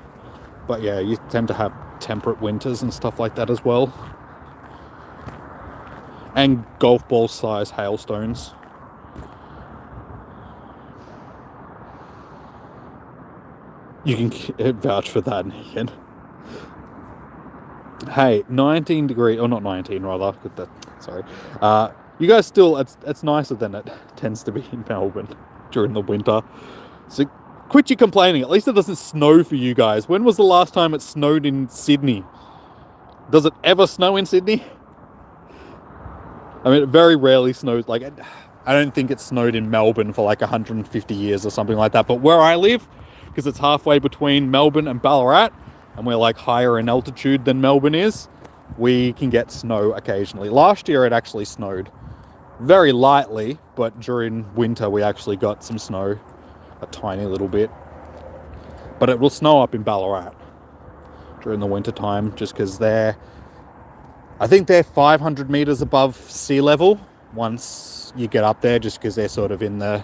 Speaker 1: But yeah, you tend to have temperate winters and stuff like that as well. And golf ball size hailstones. You can vouch for that, Ian. Hey, 19 degrees, or not 19 rather, sorry. You guys still, it's nicer than it tends to be in Melbourne during the winter. So quit your complaining. At least it doesn't snow for you guys. When was the last time it snowed in Sydney? Does it ever snow in Sydney? I mean, it very rarely snows. Like, I don't think it snowed in Melbourne for like 150 years or something like that. But where I live, because it's halfway between Melbourne and Ballarat, and we're like higher in altitude than Melbourne is, we can get snow occasionally. Last year it actually snowed very lightly, but during winter we actually got some snow, a tiny little bit. But it will snow up in Ballarat during the winter time, just because I think they're 500 meters above sea level once you get up there, just because they're sort of in the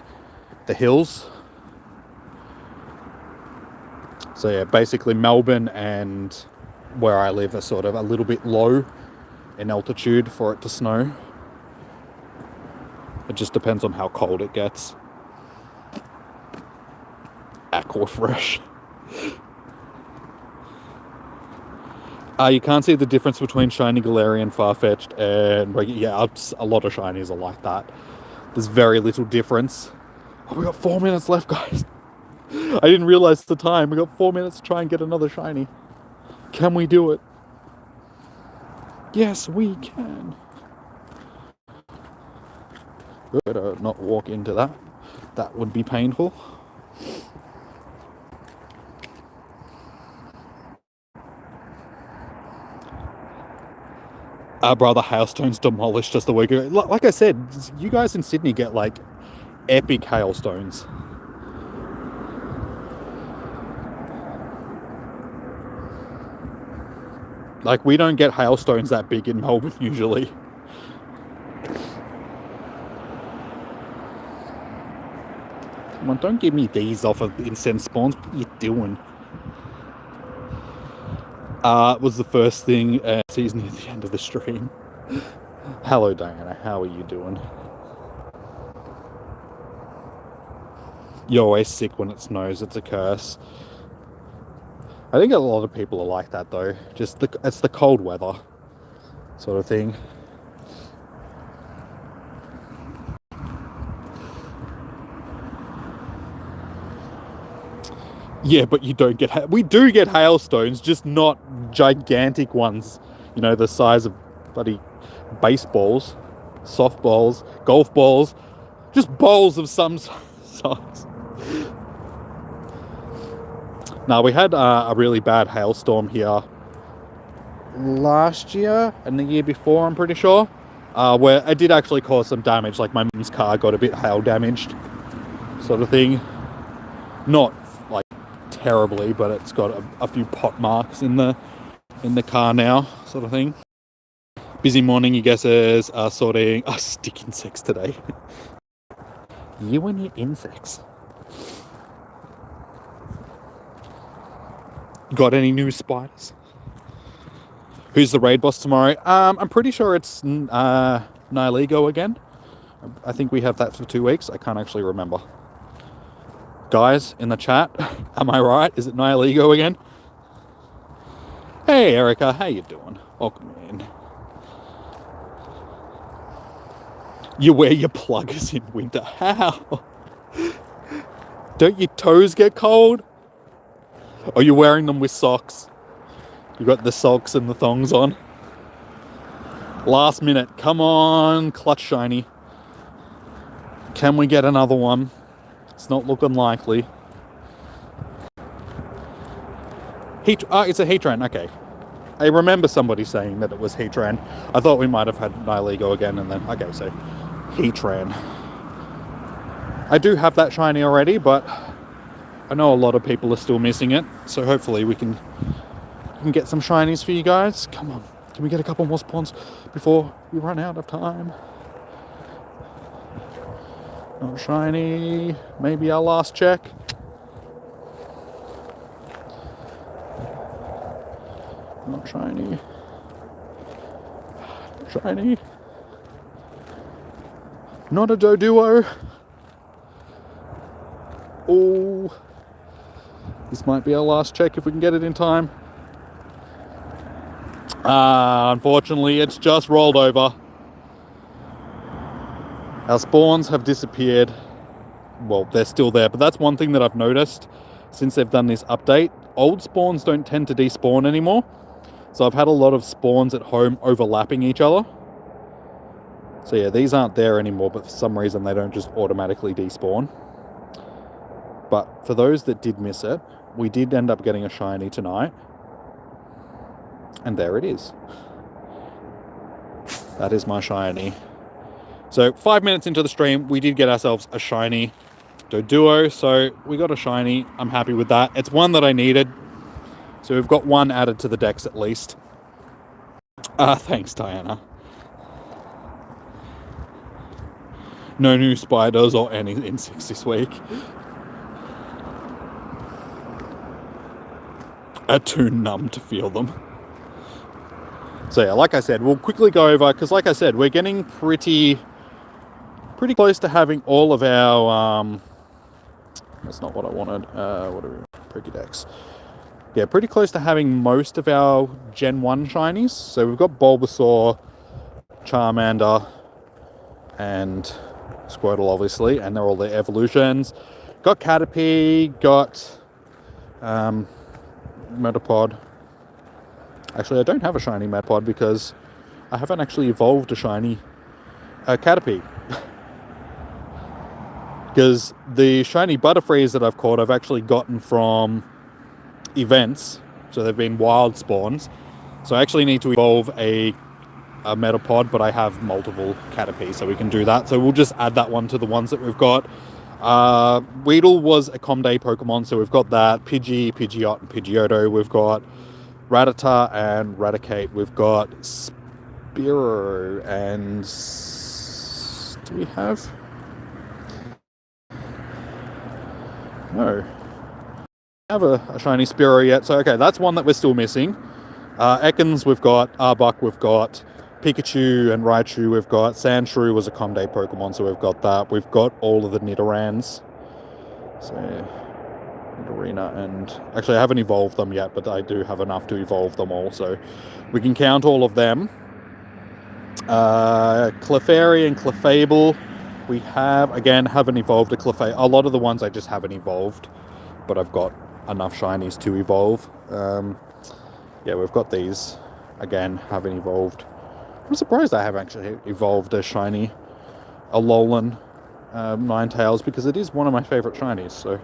Speaker 1: hills. So yeah, basically Melbourne and where I live are sort of a little bit low in altitude for it to snow. It just depends on how cold it gets. Aqua fresh. You can't see the difference between shiny Galarian, Farfetch'd, and yeah, a lot of shinies are like that. There's very little difference. Oh, we got 4 minutes left, guys. I didn't realize the time. We got 4 minutes to try and get another shiny. Can we do it? Yes, we can. Better not walk into that. That would be painful. Our brother hailstones demolished just a week ago. Like I said, you guys in Sydney get like epic hailstones. Like, we don't get hailstones that big in Melbourne usually. Come on, don't give me these off of incense spawns. What are you doing? Was the first thing season at the end of the stream. Hello, Diana. How are you doing? You're always sick when it snows. It's a curse. I think a lot of people are like that, though. Just it's the cold weather sort of thing. Yeah, but you don't get... We do get hailstones, just not gigantic ones. You know, the size of bloody baseballs, softballs, golf balls. Just balls of some size. Now, we had a really bad hailstorm here last year and the year before, I'm pretty sure. Where it did actually cause some damage. Like, my mum's car got a bit hail damaged, sort of thing. Not like terribly, but it's got a few pot marks in the car now, sort of thing. Busy morning, you guesses are sorting stick insects today. You and your insects. Got any new spiders? Who's the raid boss tomorrow? I'm pretty sure it's Nihilego again. I think we have that for 2 weeks. I can't actually remember. Guys in the chat, am I right? Is it Nihilego again? Hey Erica, how you doing? Welcome in. You wear your pluggers in winter. How? Don't your toes get cold? Or you're wearing them with socks? You got the socks and the thongs on. Last minute, come on, clutch shiny. Can we get another one? It's not looking likely. It's a Heatran, okay. I remember somebody saying that it was Heatran. I thought we might have had Nihilego again, and then, okay, so Heatran. I do have that shiny already, but I know a lot of people are still missing it, so hopefully we can get some shinies for you guys. Come on, can we get a couple more spawns before we run out of time? Not shiny. Maybe our last check. Not shiny. Shiny. Not a Doduo. Oh. This might be our last check if we can get it in time. Unfortunately, it's just rolled over. Our spawns have disappeared. Well, they're still there, but that's one thing that I've noticed since they've done this update. Old spawns don't tend to despawn anymore. So I've had a lot of spawns at home overlapping each other. So yeah, these aren't there anymore, but for some reason they don't just automatically despawn. But for those that did miss it, we did end up getting a shiny tonight. And there it is. That is my shiny. So 5 minutes into the stream, we did get ourselves a shiny Doduo. So we got a shiny. I'm happy with that. It's one that I needed. So we've got one added to the decks at least. Thanks, Diana. No new spiders or any insects this week. Too numb to feel them. So yeah, like I said, we'll quickly go over, because like I said, we're getting pretty close to having all of our, that's not what I wanted, what are we, Pokédex. Yeah, pretty close to having most of our Gen 1 shinies. So we've got Bulbasaur, Charmander, and Squirtle, obviously, and they're all their evolutions. Got Caterpie, got Metapod. Actually, I don't have a shiny Metapod because I haven't actually evolved a shiny Caterpie. Because the shiny Butterfrees that I've caught, I've actually gotten from events, so they've been wild spawns. So I actually need to evolve a Metapod, but I have multiple Caterpies, so we can do that. So we'll just add that one to the ones that we've got. Weedle was a Comday Pokemon, so we've got that. Pidgey, Pidgeot, and Pidgeotto. We've got Rattata and Raticate. We've got Spearow and... do we have? No. Have a shiny Spearow yet, so okay, that's one that we're still missing. Ekans we've got, Arbok we've got, Pikachu and Raichu we've got, Sandshrew was a Comday Pokemon, so we've got that. We've got all of the Nidorans. So, Nidorina, and actually I haven't evolved them yet, but I do have enough to evolve them all, so we can count all of them. Clefairy and Clefable, we haven't evolved a Clefairy. A lot of the ones I just haven't evolved, but I've got enough shinies to evolve. Yeah, we've got these. Again, haven't evolved. I'm surprised I haven't actually evolved a shiny Alolan Ninetales, because it is one of my favourite shinies. So,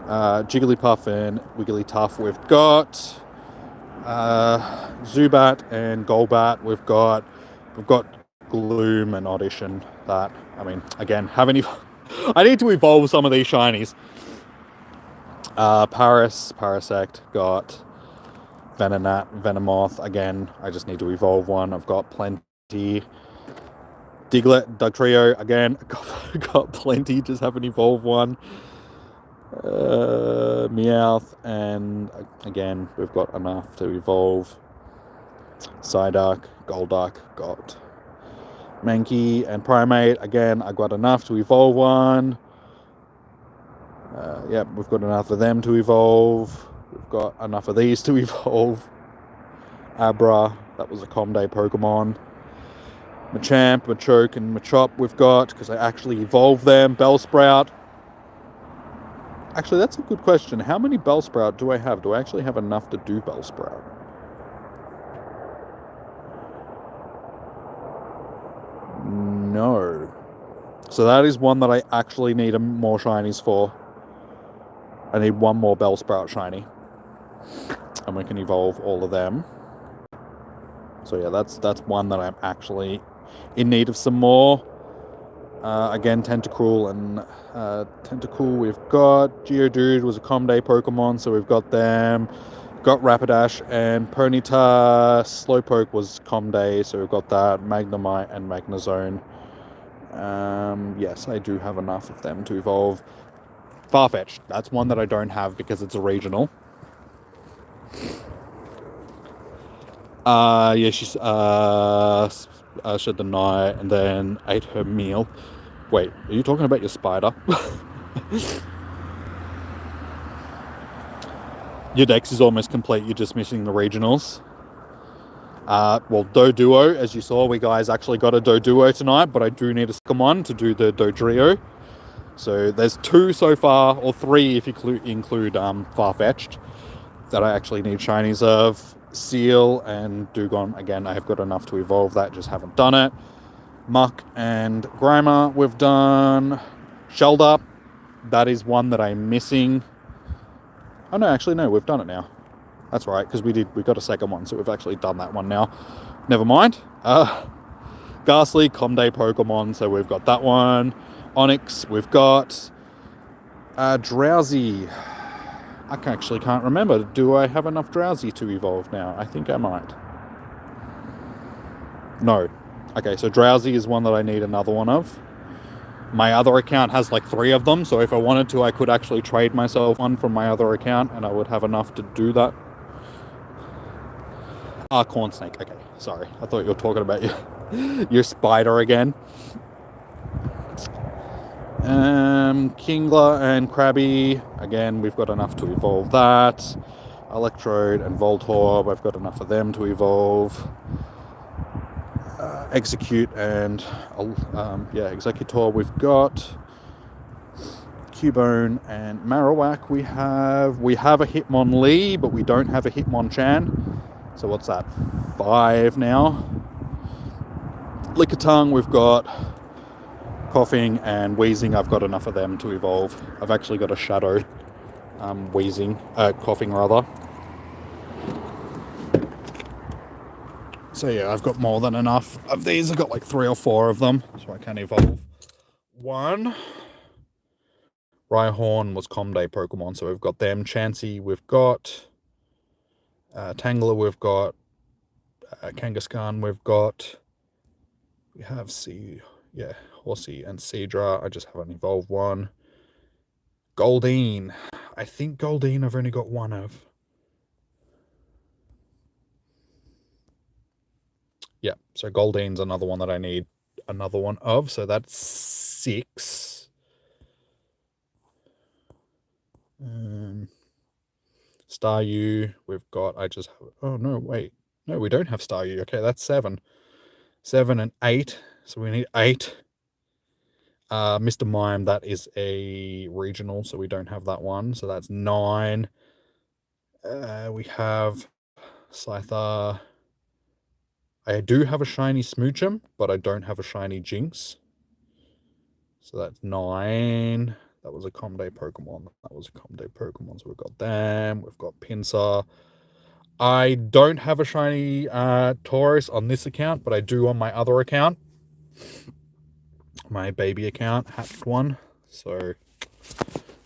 Speaker 1: Jigglypuff and Wigglytuff we've got. Zubat and Golbat we've got. We've got Gloom and Oddish and that. I mean, again, I need to evolve some of these shinies. Parasect, got Venonat, Venomoth. Again, I just need to evolve one. I've got plenty. Diglett, Dugtrio. Again, got plenty. Just haven't evolved one. Meowth, and again, we've got enough to evolve. Psyduck, Golduck, got Mankey and Primate. Again, I got enough to evolve one. Yep, we've got enough of them to evolve. We've got enough of these to evolve. Abra, that was a Comday Pokemon. Machamp, Machoke, and Machop we've got, because I actually evolved them. Bellsprout. Actually, that's a good question. How many Bellsprout do I have? Do I actually have enough to do Bellsprout? No. So that is one that I actually need more shinies for. I need one more Bellsprout shiny. And we can evolve all of them. So yeah, that's one that I'm actually in need of some more. Again, Tentacruel and Tentacool we've got. Geodude was a Comday Pokemon, so we've got them. Got Rapidash and Ponyta. Slowpoke was Comday, so we've got that. Magnemite and Magnezone. Yes, I do have enough of them to evolve. Farfetch'd, that's one that I don't have because it's a regional. Yeah, she's shed the night and then ate her meal. Wait, are you talking about your spider? Your dex is almost complete, you're just missing the regionals. Well, Doduo, as you saw, we guys actually got a Doduo tonight, but I do need a second one to do the Dodrio. So there's 2 so far, or 3 if you include Farfetch'd, that I actually need shinies of. Seal and Dugong, again, I have got enough to evolve that, just haven't done it. Muck and Grimer we've done. Shelder, that is one that I'm missing. Oh no, actually no, we've done it now. That's right, because we got a second one, so we've actually done that one now. Never mind. Ghastly, Comday Pokemon, so we've got that one. Onyx, we've got Drowsy. I actually can't remember. Do I have enough Drowsy to evolve now? I think I might. No. Okay, so Drowsy is one that I need another one of. My other account has like 3 of them, so if I wanted to, I could actually trade myself one from my other account, and I would have enough to do that. Corn Snake. Okay, sorry. I thought you were talking about your spider again. Kingler and Krabby. Again, we've got enough to evolve that. Electrode and Voltorb. I've got enough of them to evolve. Execute and Executor we've got. Cubone and Marowak we have a Hitmonlee, but we don't have a Hitmonchan, so what's that, 5 now. Lickitung we've got. Coughing and Wheezing, I've got enough of them to evolve. I've actually got a Shadow Coughing rather. So yeah, I've got more than enough of these. I've got like 3 or 4 of them, so I can evolve one. Rhyhorn was Comday Pokemon, so we've got them. Chansey we've got. Tangler we've got. Kangaskhan we've got. We have Horsey and Seadra. I just haven't evolved one. Goldeen. I think Goldeen I've only got one of. Yeah, so Goldeen's another one that I need another one of, so that's 6. Staryu, we've got, oh no, wait. No, we don't have Staryu. Okay, that's 7. 7 and 8, so we need 8. Mr. Mime, that is a regional, so we don't have that one, so that's 9. We have Scyther. I do have a shiny Smoochum, but I don't have a shiny Jinx. So that's 9. That was a Comday Pokemon. So we've got them. We've got Pinsir. I don't have a shiny Tauros on this account, but I do on my other account. My baby account, hatched one. So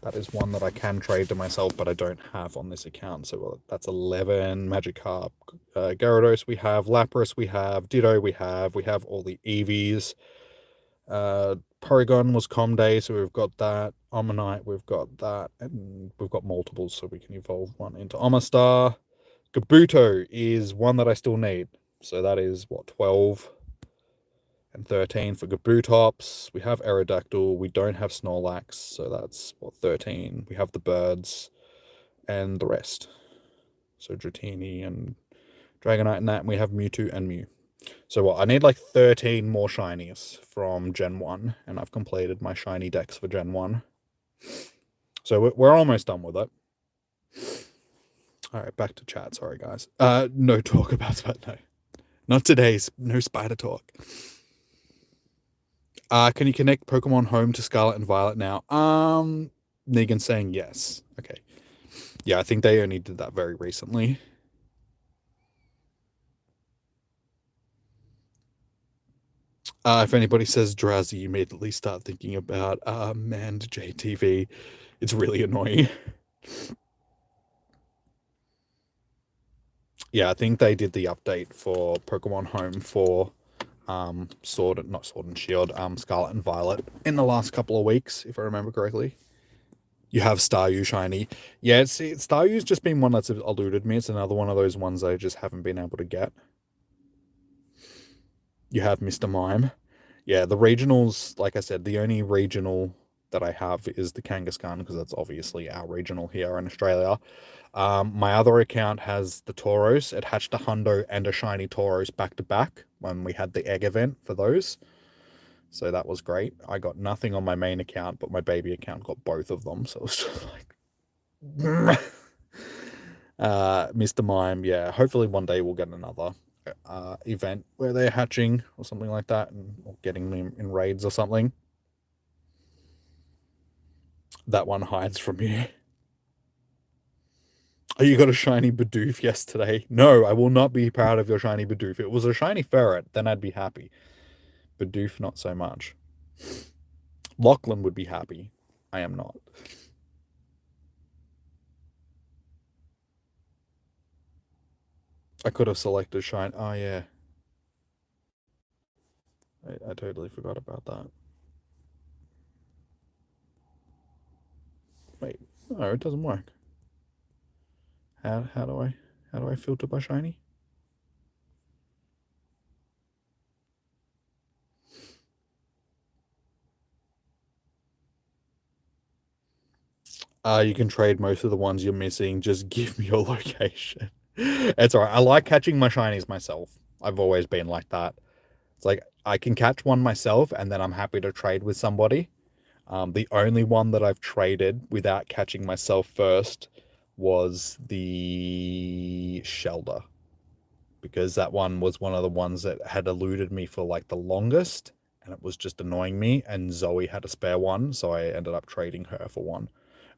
Speaker 1: that is one that I can trade to myself, but I don't have on this account. So that's 11. Magikarp, Gyarados we have, Lapras we have, Ditto we have all the Eevees. Porygon was Comday, so we've got that. Omanyte, we've got that. And we've got multiples, so we can evolve one into Omastar. Kabuto is one that I still need. So that is, 12 and 13 for Kabutops. We have Aerodactyl. We don't have Snorlax, so that's, 13. We have the birds and the rest. So Dratini and Dragonite and that. And we have Mewtwo and Mew. So I need like 13 more shinies from Gen 1, and I've completed my shiny decks for Gen 1. So we're almost done with it. All right, back to chat. Sorry, guys. No talk about that, no. Not today. No spider talk. Can you connect Pokemon Home to Scarlet and Violet now? Negan's saying yes. Okay. Yeah, I think they only did that very recently. If anybody says Drowsy, you immediately start thinking about manned JTV. It's really annoying. Yeah, I think they did the update for Pokemon Home for Sword and Shield, Scarlet and Violet in the last couple of weeks, if I remember correctly. You have Staryu shiny. Yeah, Staryu's just been one that's eluded me. It's another one of those ones I just haven't been able to get. You have Mr. Mime. Yeah, the regionals, like I said, the only regional that I have is the Kangaskhan, because that's obviously our regional here in Australia. My other account has the Tauros. It hatched a Hundo and a shiny Tauros back to back when we had the egg event for those. So that was great. I got nothing on my main account, but my baby account got both of them. So it was just like... Mr. Mime, yeah. Hopefully one day we'll get another event where they're hatching or something like that, or getting them in raids or something. That one hides from you. Oh, you got a shiny Bidoof yesterday? No, I will not be proud of your shiny Bidoof. If it was a shiny ferret, then I'd be happy. Bidoof, not so much. Lachlan would be happy. I am not. I could have selected shine. Oh, yeah. I totally forgot about that. Wait, no, it doesn't work. How do I filter by shiny? You can trade most of the ones you're missing. Just give me your location. It's alright. I like catching my shinies myself. I've always been like that. It's like I can catch one myself and then I'm happy to trade with somebody. The only one that I've traded without catching myself first was the Shelder, because that one was one of the ones that had eluded me for like the longest and it was just annoying me. And Zoe had a spare one, so I ended up trading her for one.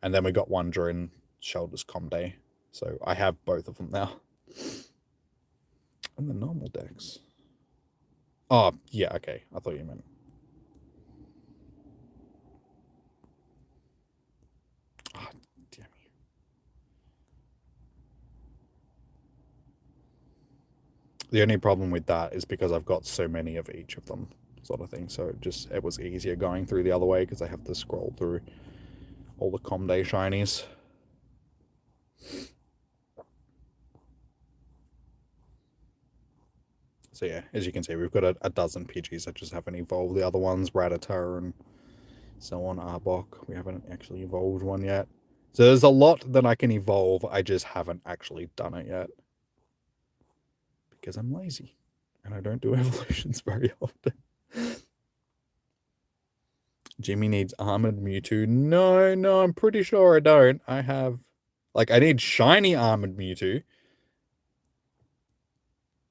Speaker 1: And then we got one during Shelder's Com Day. So I have both of them now. And the normal decks. Oh, yeah, okay. I thought you meant. Oh, damn you. The only problem with that is because I've got so many of each of them, sort of thing. So it was easier going through the other way because I have to scroll through all the Com Day shinies. So yeah, as you can see, we've got a dozen Pidgeys that just haven't evolved. The other ones, Rattata and so on, Arbok, we haven't actually evolved one yet. So there's a lot that I can evolve, I just haven't actually done it yet. Because I'm lazy. And I don't do evolutions very often. Jimmy needs Armored Mewtwo. No, I'm pretty sure I don't. I have... Like, I need shiny Armored Mewtwo.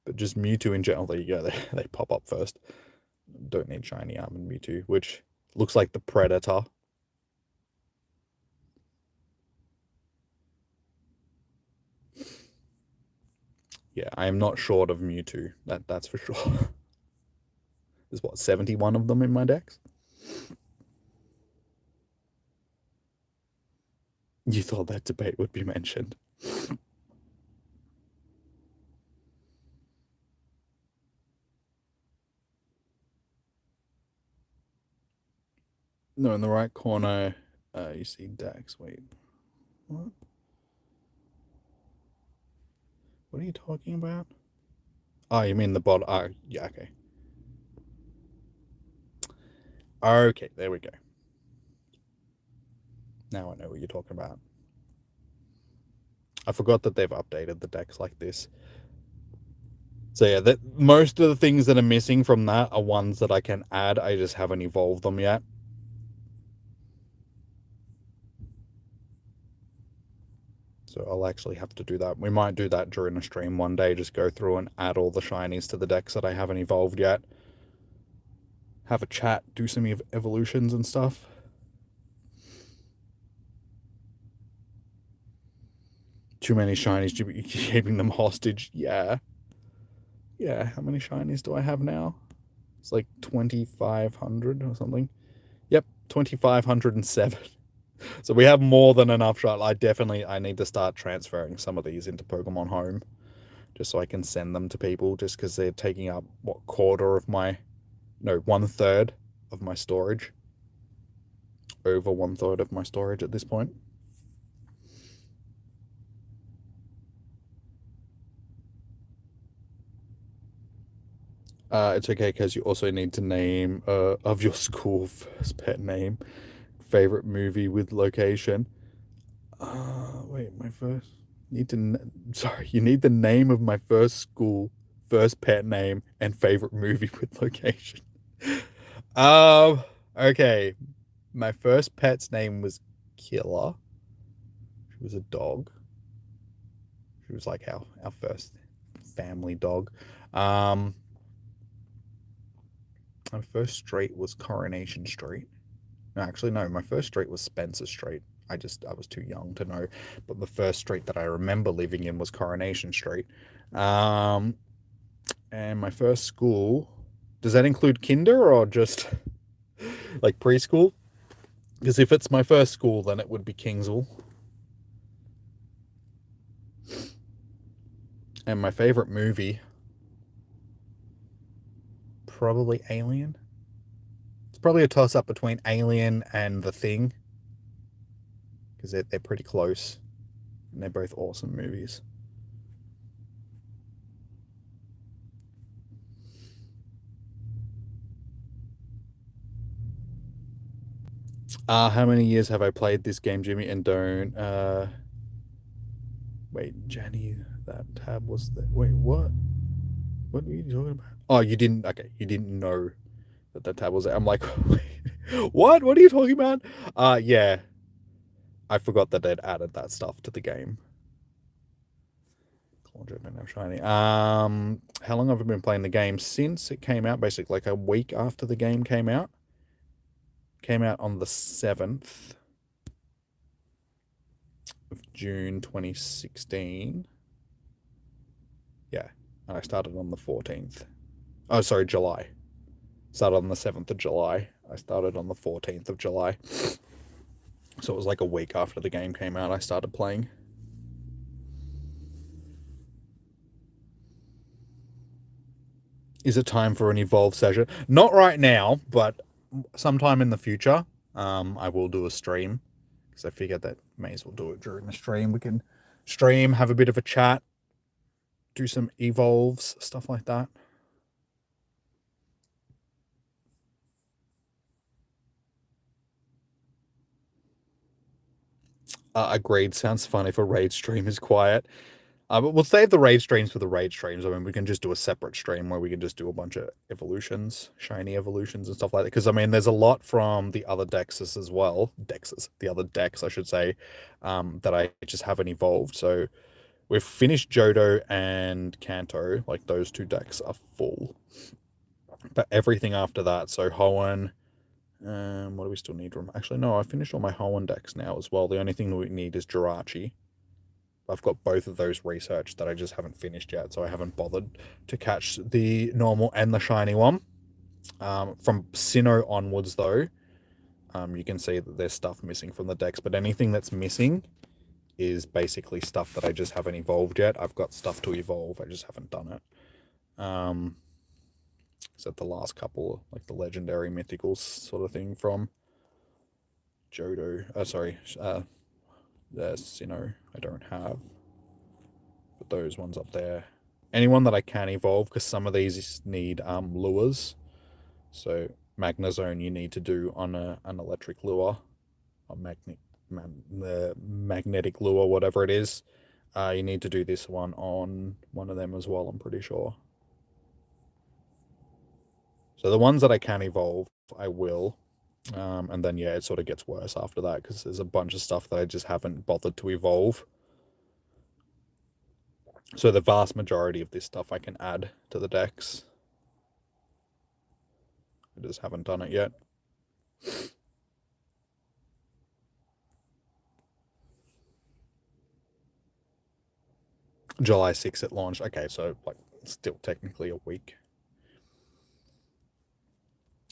Speaker 1: But just Mewtwo in general. There you go. They pop up first. Don't need shiny Armored Mewtwo, which looks like the Predator. Yeah, I am not short of Mewtwo. That's for sure. There's what, 71 of them in my decks? You thought that debate would be mentioned. No, in the right corner, you see decks. Wait, what? What are you talking about? Oh, you mean the bot? Yeah, okay. Okay, there we go. Now I know what you're talking about. I forgot that they've updated the decks like this. So yeah, most of the things that are missing from that are ones that I can add. I just haven't evolved them yet. So I'll actually have to do that. We might do that during a stream one day. Just go through and add all the shinies to the decks that I haven't evolved yet. Have a chat, do some evolutions and stuff. Too many shinies, keeping them hostage. Yeah. Yeah, how many shinies do I have now? It's like 2,500 or something. Yep, 2,507. So we have more than enough shot. I need to start transferring some of these into Pokemon Home, just so I can send them to people, just because they're taking up, what, quarter of my... No, 1/3 of my storage. Over 1/3 of my storage at this point. It's okay because you also need to name of your school first pet name, favorite movie with location. Wait, my first need to sorry, you need the name of my first school, first pet name, and favorite movie with location. Okay. My first pet's name was Killer. She was a dog. She was like our first family dog. My first street was Coronation Street. No, actually, no. My first street was Spencer Street. I was too young to know. But the first street that I remember living in was Coronation Street. And my first school, does that include kinder or just like preschool? Because if it's my first school, then it would be Kingsville. And my favorite movie, probably Alien. It's probably a toss-up between Alien and The Thing, because they're pretty close, and they're both awesome movies. How many years have I played this game, Jimmy? And don't wait, Jenny, that tab was there. Wait, what? What are you talking about? Oh, you didn't. Okay, you didn't know that tab was there. I'm like, what? What are you talking about? Yeah, I forgot that they'd added that stuff to the game. Shiny. How long have I been playing the game? Since it came out, basically like a week after the game came out. Came out on the 7th of June 2016. Yeah, and I started on the 14th. Oh, sorry, July. Started on the 7th of July. I started on the 14th of July. So it was like a week after the game came out, I started playing. Is it time for an Evolve session? Not right now, but sometime in the future, I will do a stream. Because I figured that may as well do it during the stream. We can stream, have a bit of a chat, do some Evolves, stuff like that. Agreed. Sounds fun if a raid stream is quiet. But we'll save the raid streams for the raid streams. I mean, we can just do a separate stream where we can just do a bunch of evolutions, shiny evolutions and stuff like that. Because, I mean, there's a lot from the other dexes as well. The other decks, I should say, that I just haven't evolved. So we've finished Johto and Kanto. Like, those two decks are full. But everything after that, so Hoenn, what do we still need from? Actually, no, I finished all my Hoenn decks now as well. The only thing that we need is Jirachi. I've got both of those researched that I just haven't finished yet, so I haven't bothered to catch the normal and the shiny one. From Sinnoh onwards, though, you can see that there's stuff missing from the decks, but anything that's missing is basically stuff that I just haven't evolved yet. I've got stuff to evolve, I just haven't done it. Except the last couple, like the legendary mythicals sort of thing from Johto. Sinnoh I don't have. But those ones up there. Anyone that I can evolve, because some of these need lures. So Magnezone you need to do on an electric lure. The magnetic lure, whatever it is. You need to do this one on one of them as well, I'm pretty sure. So the ones that I can evolve, I will. And then, yeah, it sort of gets worse after that because there's a bunch of stuff that I just haven't bothered to evolve. So the vast majority of this stuff I can add to the decks. I just haven't done it yet. July 6th it launched. Okay, so like still technically a week.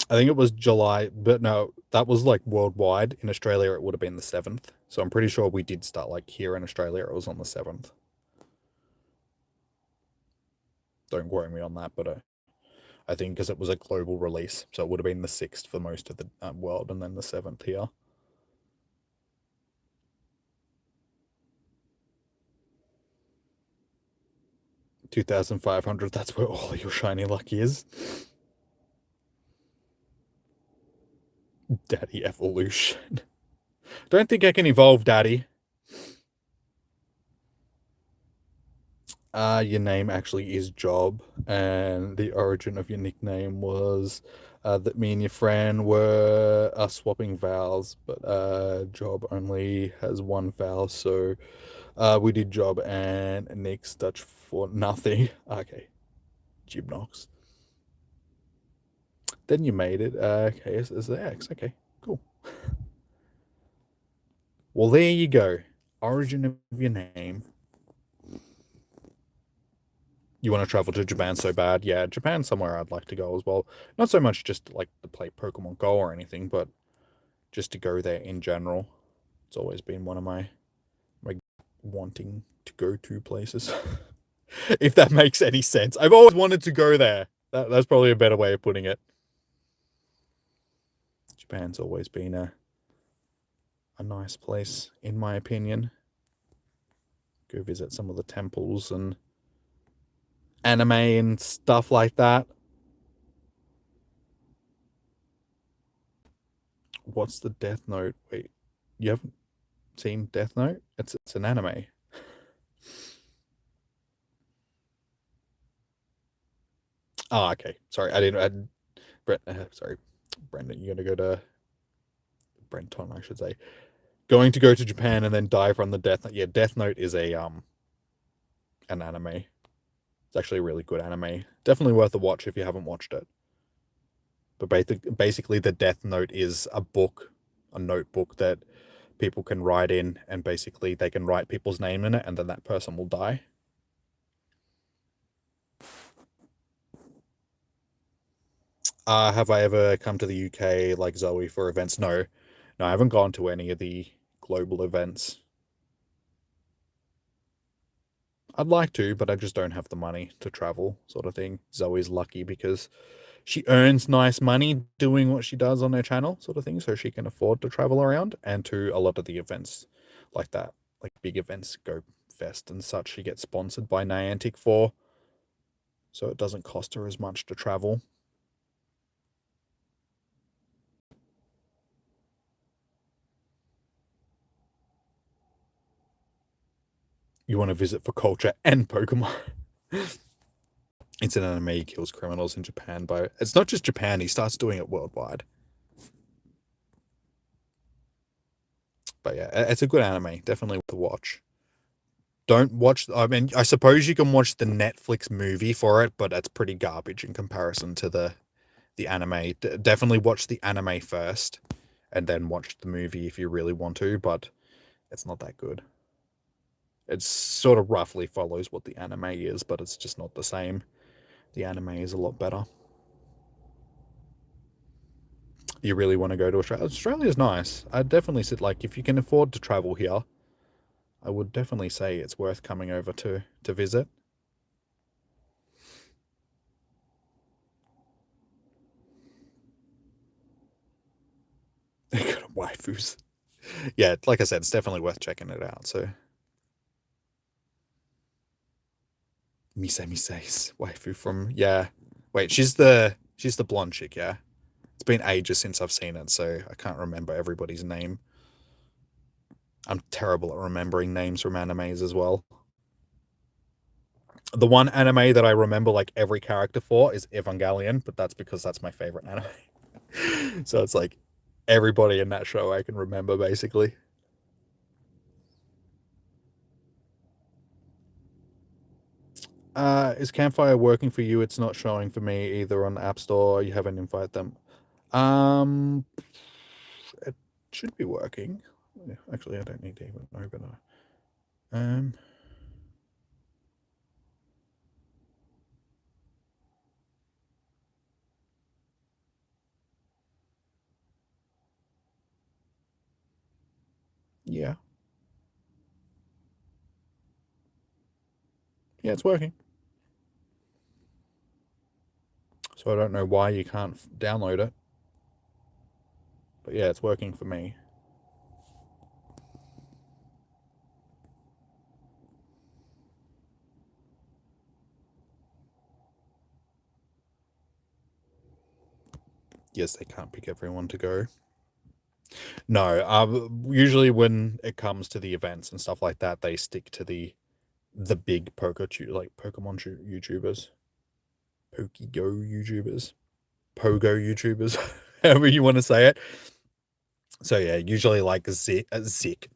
Speaker 1: I think it was July, but no, that was like worldwide. In Australia, it would have been the 7th. So I'm pretty sure we did start like here in Australia, it was on the 7th. Don't quote me on that, but I think because it was a global release, so it would have been the 6th for most of the world, and then the 7th here. $2,500, that's where all your shiny luck is. Daddy evolution. Don't think I can evolve, Daddy. Your name actually is Job, and the origin of your nickname was that me and your friend were swapping vowels, but Job only has one vowel, so we did Job and Nick's Dutch for nothing. Okay, Gibnox. Then you made it. Okay, is the X. Okay, cool. Well, there you go. Origin of your name. You want to travel to Japan so bad? Yeah, Japan's somewhere I'd like to go as well. Not so much just like to play Pokemon Go or anything, but just to go there in general. It's always been one of my wanting to go to places. If that makes any sense. I've always wanted to go there. That's probably a better way of putting it. Japan's always been a nice place, in my opinion. Go visit some of the temples and anime and stuff like that. What's the Death Note? Wait, you haven't seen Death Note? It's an anime. Oh, okay. Sorry, I didn't. Sorry, Brendan. You're gonna go to Brenton, I should say. Going to go to Japan and then die from the Death Note. Yeah, Death Note is an anime. It's actually a really good anime. Definitely worth a watch if you haven't watched it. But basically, the Death Note is a book, a notebook that people can write in, and basically they can write people's name in it, and then that person will die. Have I ever come to the UK like Zoe for events? No, I haven't gone to any of the global events. I'd like to, but I just don't have the money to travel, sort of thing. Zoe's lucky because she earns nice money doing what she does on her channel, sort of thing, so she can afford to travel around, and to a lot of the events like that, like big events, Go Fest and such, she gets sponsored by Niantic for, so it doesn't cost her as much to travel. You want to visit for culture and Pokemon. It's an anime, he kills criminals in Japan, but it's not just Japan, he starts doing it worldwide. But yeah, it's a good anime, definitely worth a watch. Don't watch, I mean, I suppose you can watch the Netflix movie for it, but it's pretty garbage in comparison to the anime. Definitely watch the anime first, and then watch the movie if you really want to, but it's not that good. It sort of roughly follows what the anime is, but it's just not the same. The anime is a lot better. You really want to go to Australia? Australia's nice. I'd definitely sit, like, if you can afford to travel here, I would definitely say it's worth coming over to visit. They got waifus. Yeah, like I said, it's definitely worth checking it out. So, Mise's waifu from, yeah. Wait, she's the blonde chick, yeah. It's been ages since I've seen it, so I can't remember everybody's name. I'm terrible at remembering names from animes as well. The one anime that I remember like every character for is Evangelion, but that's because that's my favorite anime. So it's like everybody in that show I can remember basically. Is Campfire working for you? It's not showing for me either on the App Store. You haven't invited them. It should be working. Actually, I don't need to even open it. Yeah. Yeah, it's working. So I don't know why you can't download it. But yeah, it's working for me. Yes, they can't pick everyone to go. No, usually when it comes to the events and stuff like that, they stick to the big Pokemon YouTubers, Pokego YouTubers, Pogo YouTubers, however you want to say it. So yeah, usually like Zik.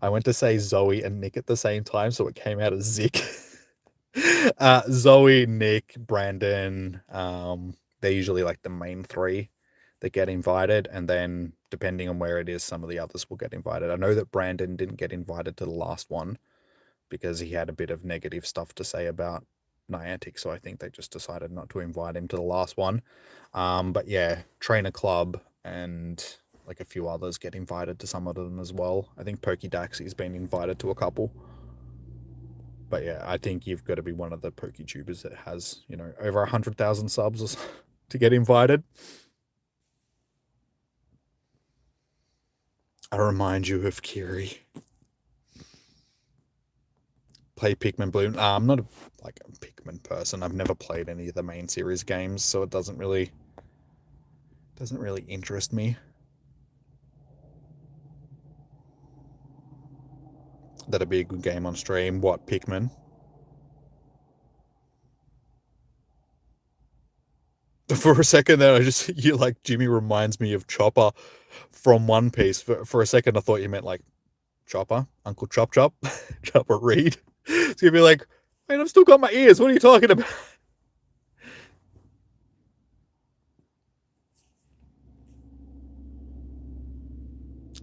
Speaker 1: I went to say Zoe and Nick at the same time, so it came out as Zik. Zoe, Nick, Brandon, they're usually like the main three that get invited, and then depending on where it is, some of the others will get invited. I know that Brandon didn't get invited to the last one because he had a bit of negative stuff to say about Niantic, so I think they just decided not to invite him to the last one. But yeah, Trainer Club and like a few others get invited to some of them as well. I think Pokédaxi's been invited to a couple. But yeah, I think you've got to be one of the PokeTubers that has, you know, over 100,000 subs to get invited. I remind you of Kiri. Play Pikmin Bloom. I'm not a Pikmin person. I've never played any of the main series games, so it doesn't really interest me. That'd be a good game on stream. What, Pikmin? For a second there, you like Jimmy reminds me of Chopper from One Piece. For a second, I thought you meant like Chopper, Uncle Chop Chop, Chopper Reed. It's gonna be like, man, I've still got my ears. What are you talking about?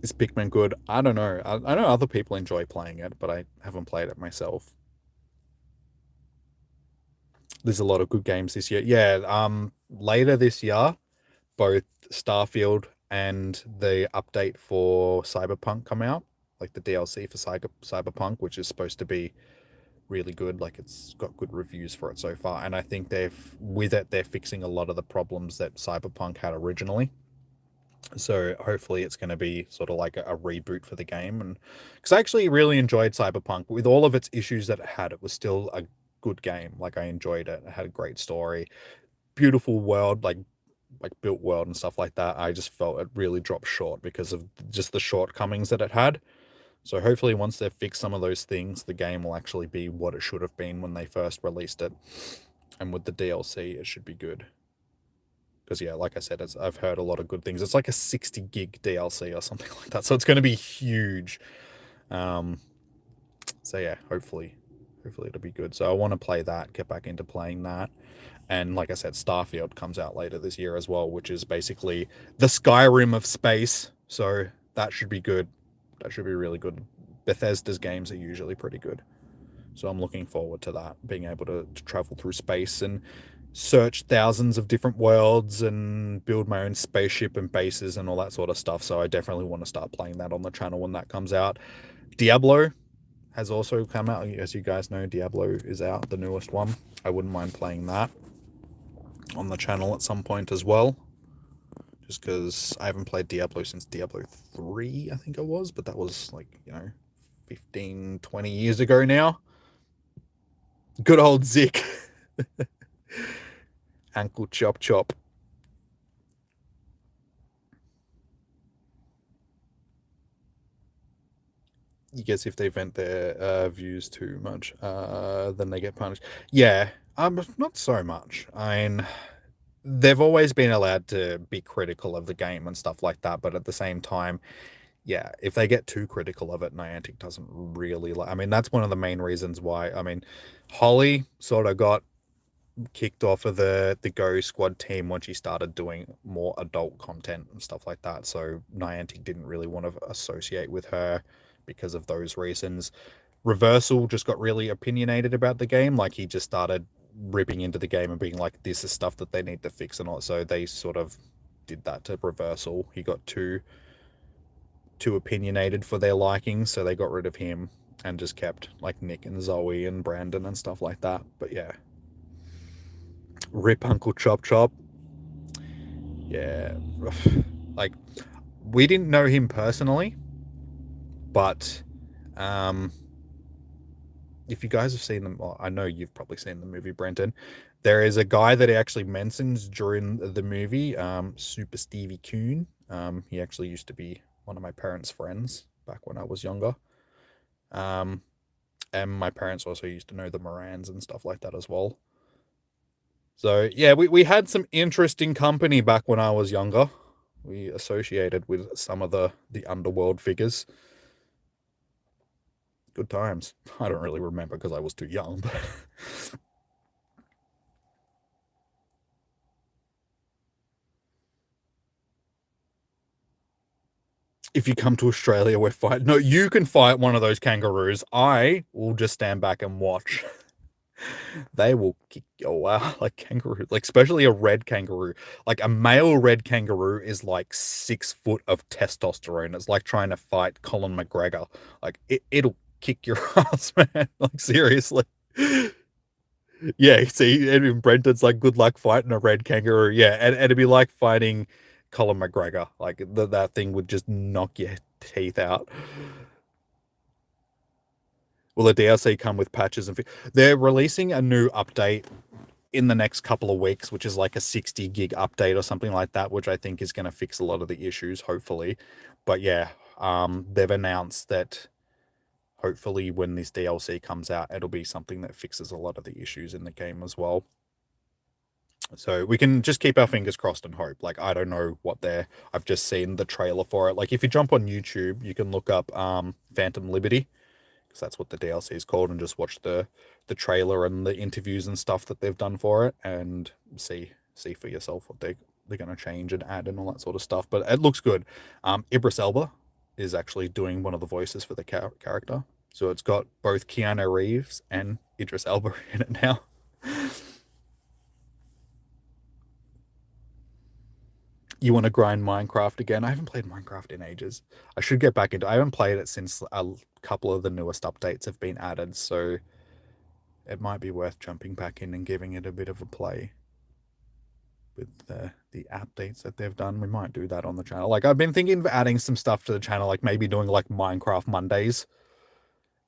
Speaker 1: Is Pikmin good? I don't know. I know other people enjoy playing it, but I haven't played it myself. There's a lot of good games this year. Yeah, later this year, both Starfield and the update for Cyberpunk come out, like the DLC for Cyberpunk, which is supposed to be really good. Like it's got good reviews for it so far, and I think they're fixing a lot of the problems that Cyberpunk had originally. So hopefully it's going to be sort of like a reboot for the game, and because I actually really enjoyed Cyberpunk with all of its issues that it had, it was still a good game. Like I enjoyed it. It had a great story, beautiful world, like built world and stuff like that. I just felt it really dropped short because of just the shortcomings that it had. So hopefully once they've fixed some of those things, the game will actually be what it should have been when they first released it. And with the DLC, it should be good. Because yeah, like I said, I've heard a lot of good things. It's like a 60 gig DLC or something like that. So it's going to be huge. So yeah, hopefully it'll be good. So I want to play that, get back into playing that. And like I said, Starfield comes out later this year as well, which is basically the Skyrim of space. So that should be good. That should be really good. Bethesda's games are usually pretty good. So I'm looking forward to that, being able to travel through space and search thousands of different worlds and build my own spaceship and bases and all that sort of stuff. So I definitely want to start playing that on the channel when that comes out. Diablo has also come out. As you guys know, Diablo is out, the newest one. I wouldn't mind playing that on the channel at some point as well. Just because I haven't played Diablo since Diablo 3, I think it was. But that was like, 15, 20 years ago now. Good old Zick. Uncle Chop Chop. I guess if they vent their views too much, then they get punished. Yeah, not so much. I mean, they've always been allowed to be critical of the game and stuff like that, but at the same time, yeah, if they get too critical of it, Niantic doesn't really like. I mean, that's one of the main reasons why. I mean, Holly sort of got kicked off of the Go Squad team when she started doing more adult content and stuff like that. So Niantic didn't really want to associate with her because of those reasons. Reversal just got really opinionated about the game. Like he just started ripping into the game and being like, this is stuff that they need to fix and all. So they sort of did that to Reversal. He got too opinionated for their liking, so they got rid of him and just kept like Nick and Zoe and Brandon and stuff like that. But yeah, rip Uncle Chop Chop. Yeah, like we didn't know him personally, but if you guys have seen them, well, I know you've probably seen the movie, Brenton. There is a guy that he actually mentions during the movie, Super Stevie Coon. He actually used to be one of my parents' friends back when I was younger. And my parents also used to know the Morans and stuff like that as well. So yeah, we had some interesting company back when I was younger. We associated with some of the underworld figures. Good times. I don't really remember because I was too young. But if you come to Australia, we're fighting. No, you can fight one of those kangaroos. I will just stand back and watch. They will kick your ass like kangaroo, like especially a red kangaroo. Like a male red kangaroo is like 6 foot of testosterone. It's like trying to fight Colin McGregor. Like it'll kick your ass, man. Like, seriously. Yeah, see, and Brenton's like, good luck fighting a red kangaroo. Yeah, and it'd be like fighting Colin McGregor. Like, that thing would just knock your teeth out. Will the DLC come with patches? They're releasing a new update in the next couple of weeks, which is like a 60 gig update or something like that, which I think is going to fix a lot of the issues, hopefully. But yeah, they've announced that hopefully when this DLC comes out, it'll be something that fixes a lot of the issues in the game as well. So we can just keep our fingers crossed and hope. Like, I don't know what they're... I've just seen the trailer for it. Like, if you jump on YouTube, you can look up Phantom Liberty, because that's what the DLC is called, and just watch the trailer and the interviews and stuff that they've done for it, and see for yourself what they're going to change and add and all that sort of stuff. But it looks good. Idris Elba is actually doing one of the voices for the character. So it's got both Keanu Reeves and Idris Elba in it now. You want to grind Minecraft again? I haven't played Minecraft in ages. I should get back into it. I haven't played it since a couple of the newest updates have been added, so it might be worth jumping back in and giving it a bit of a play with the updates that they've done. We might do that on the channel. Like, I've been thinking of adding some stuff to the channel, like maybe doing like Minecraft Mondays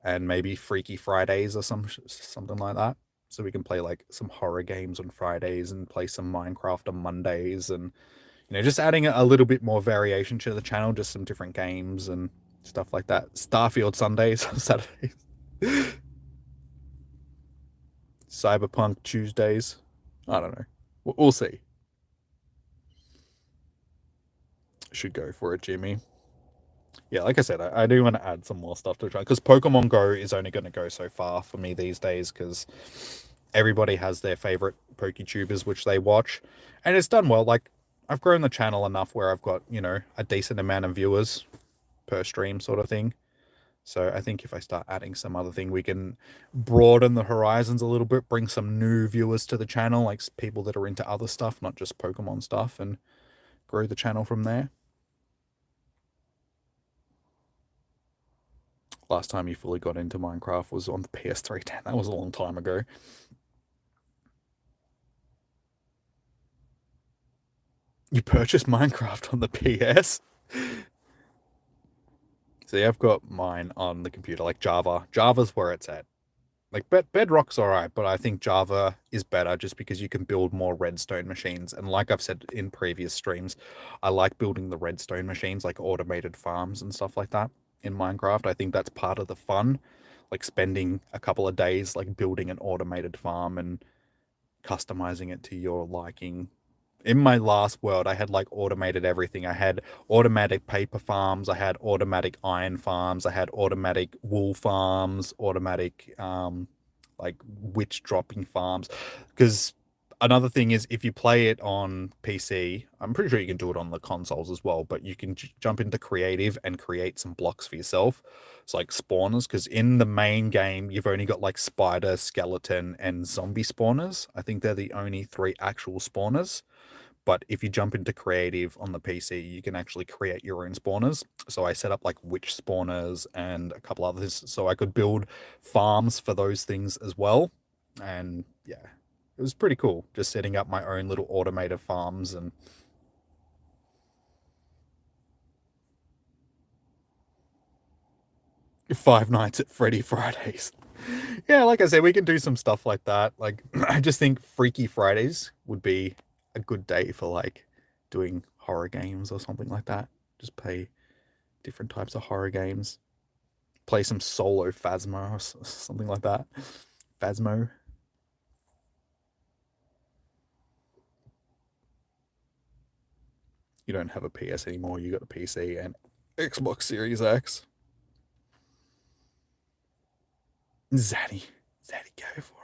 Speaker 1: and maybe Freaky Fridays or something like that. So we can play like some horror games on Fridays and play some Minecraft on Mondays, and just adding a little bit more variation to the channel, just some different games and stuff like that. Starfield Sundays on Saturdays. Cyberpunk Tuesdays. I don't know. We'll see. Should go for it, Jimmy. Yeah, like I said, I do want to add some more stuff to the channel, because Pokemon Go is only going to go so far for me these days, because everybody has their favorite PokeTubers which they watch, and it's done well. Like, I've grown the channel enough where I've got, a decent amount of viewers per stream sort of thing. So I think if I start adding some other thing, we can broaden the horizons a little bit, bring some new viewers to the channel, like people that are into other stuff, not just Pokemon stuff, and grow the channel from there. Last time you fully got into Minecraft was on the PS310. That was a long time ago. You purchased Minecraft on the PS? See, I've got mine on the computer, like Java. Java's where it's at. Like, Bedrock's alright, but I think Java is better just because you can build more redstone machines. And like I've said in previous streams, I like building the redstone machines, like automated farms and stuff like that in Minecraft. I think that's part of the fun, like spending a couple of days like building an automated farm and customizing it to your liking. In my last world, I had like automated everything. I had automatic paper farms, I had automatic iron farms, I had automatic wool farms, automatic like witch dropping farms. Because another thing is, if you play it on PC, I'm pretty sure you can do it on the consoles as well, but you can jump into creative and create some blocks for yourself. It's like spawners, because in the main game, you've only got like spider, skeleton, and zombie spawners. I think they're the only 3 actual spawners. But if you jump into creative on the PC, you can actually create your own spawners. So I set up like witch spawners and a couple others, so I could build farms for those things as well. And yeah, it was pretty cool just setting up my own little automated farms. And Five Nights at Freddy Fridays. Yeah, like I said, we can do some stuff like that. Like, I just think Freaky Fridays would be a good day for like doing horror games or something like that. Just play different types of horror games. Play some solo Phasmo or something like that. Phasmo. You don't have a PS anymore. You got a PC and Xbox Series X. Zaddy, go for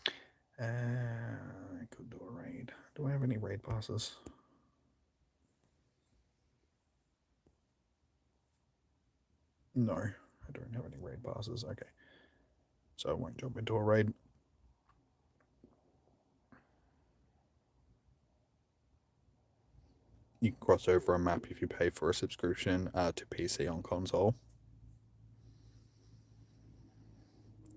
Speaker 1: it. I could do a raid. Do I have any raid passes? No, I don't have any raid passes. Okay. So I won't jump into a raid. You can cross over a map if you pay for a subscription to PC on console.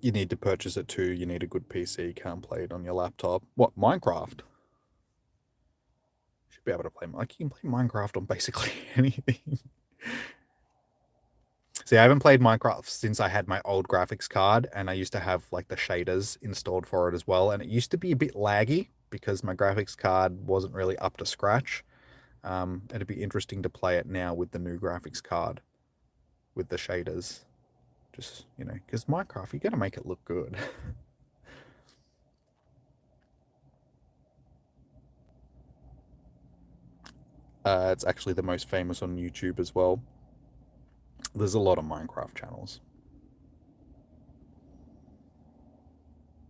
Speaker 1: You need to purchase it too. You need a good PC. You can't play it on your laptop. What, Minecraft? Should be able to play. Like, you can play Minecraft on basically anything. See, I haven't played Minecraft since I had my old graphics card, and I used to have like the shaders installed for it as well. And it used to be a bit laggy because my graphics card wasn't really up to scratch. It'd be interesting to play it now with the new graphics card with the shaders. Just, you know, because Minecraft, you got to make it look good. It's actually the most famous on YouTube as well. There's a lot of Minecraft channels.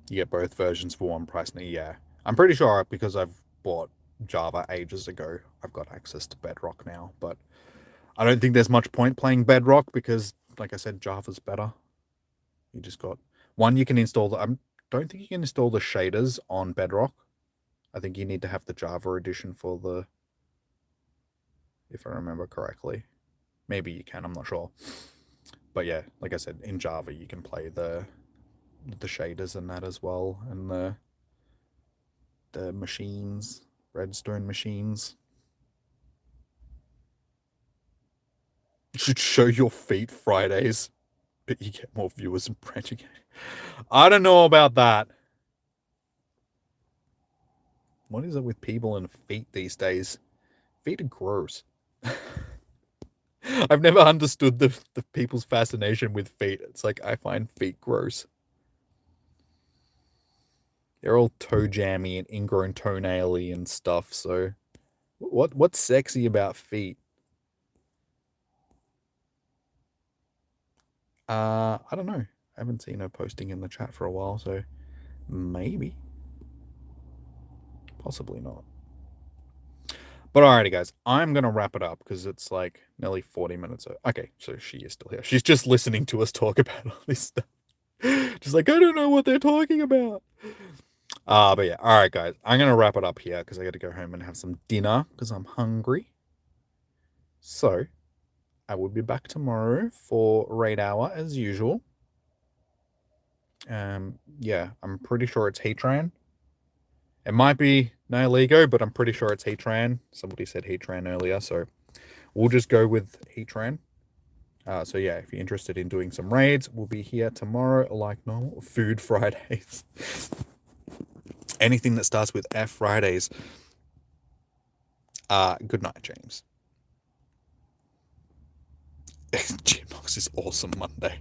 Speaker 1: You get both versions for one price. Now, yeah, I'm pretty sure because I've bought Java ages ago, I've got access to Bedrock now. But I don't think there's much point playing Bedrock because, like I said, Java's better. You just got one. You can install the. I don't think you can install the shaders on Bedrock. I think you need to have the Java edition for the. If I remember correctly, maybe you can. I'm not sure. But yeah, like I said, in Java you can play the shaders and that as well, and the machines, redstone machines. You should show your feet Fridays, but you get more viewers and branching. I don't know about that. What is it with people and feet these days? Feet are gross. I've never understood the people's fascination with feet. It's like I find feet gross. They're all toe jammy and ingrown toenaily and stuff. So, what's sexy about feet? I don't know. I haven't seen her posting in the chat for a while, so maybe, possibly not. But alrighty, guys, I'm gonna wrap it up because it's like nearly 40 minutes. Okay, so she is still here. She's just listening to us talk about all this stuff. Just like, I don't know what they're talking about. But yeah, all right, guys, I'm gonna wrap it up here because I got to go home and have some dinner because I'm hungry. So I will be back tomorrow for raid hour as usual. Yeah, I'm pretty sure it's Heatran. It might be Nihilego, but I'm pretty sure it's Heatran. Somebody said Heatran earlier, so we'll just go with Heatran. So yeah, if you're interested in doing some raids, we'll be here tomorrow like normal. Food Fridays. Anything that starts with F Fridays. Good night, James. Gymbox is awesome Monday.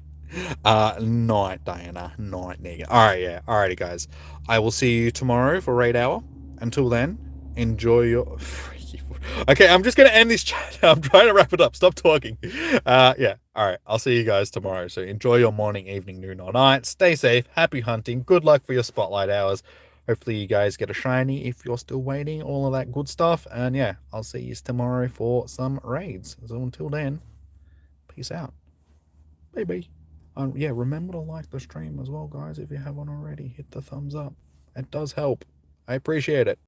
Speaker 1: Night, Diana. Night, Negan. Alright, yeah. Alrighty, guys. I will see you tomorrow for raid hour. Until then, enjoy your... Okay, I'm just going to end this chat. I'm trying to wrap it up. Stop talking. Yeah. Alright, I'll see you guys tomorrow. So enjoy your morning, evening, noon, or night. Stay safe. Happy hunting. Good luck for your spotlight hours. Hopefully you guys get a shiny if you're still waiting. All of that good stuff. And yeah, I'll see you tomorrow for some raids. So until then, peace out. Bye-bye. Yeah, remember to like the stream as well, guys. If you haven't already, hit the thumbs up. It does help. I appreciate it.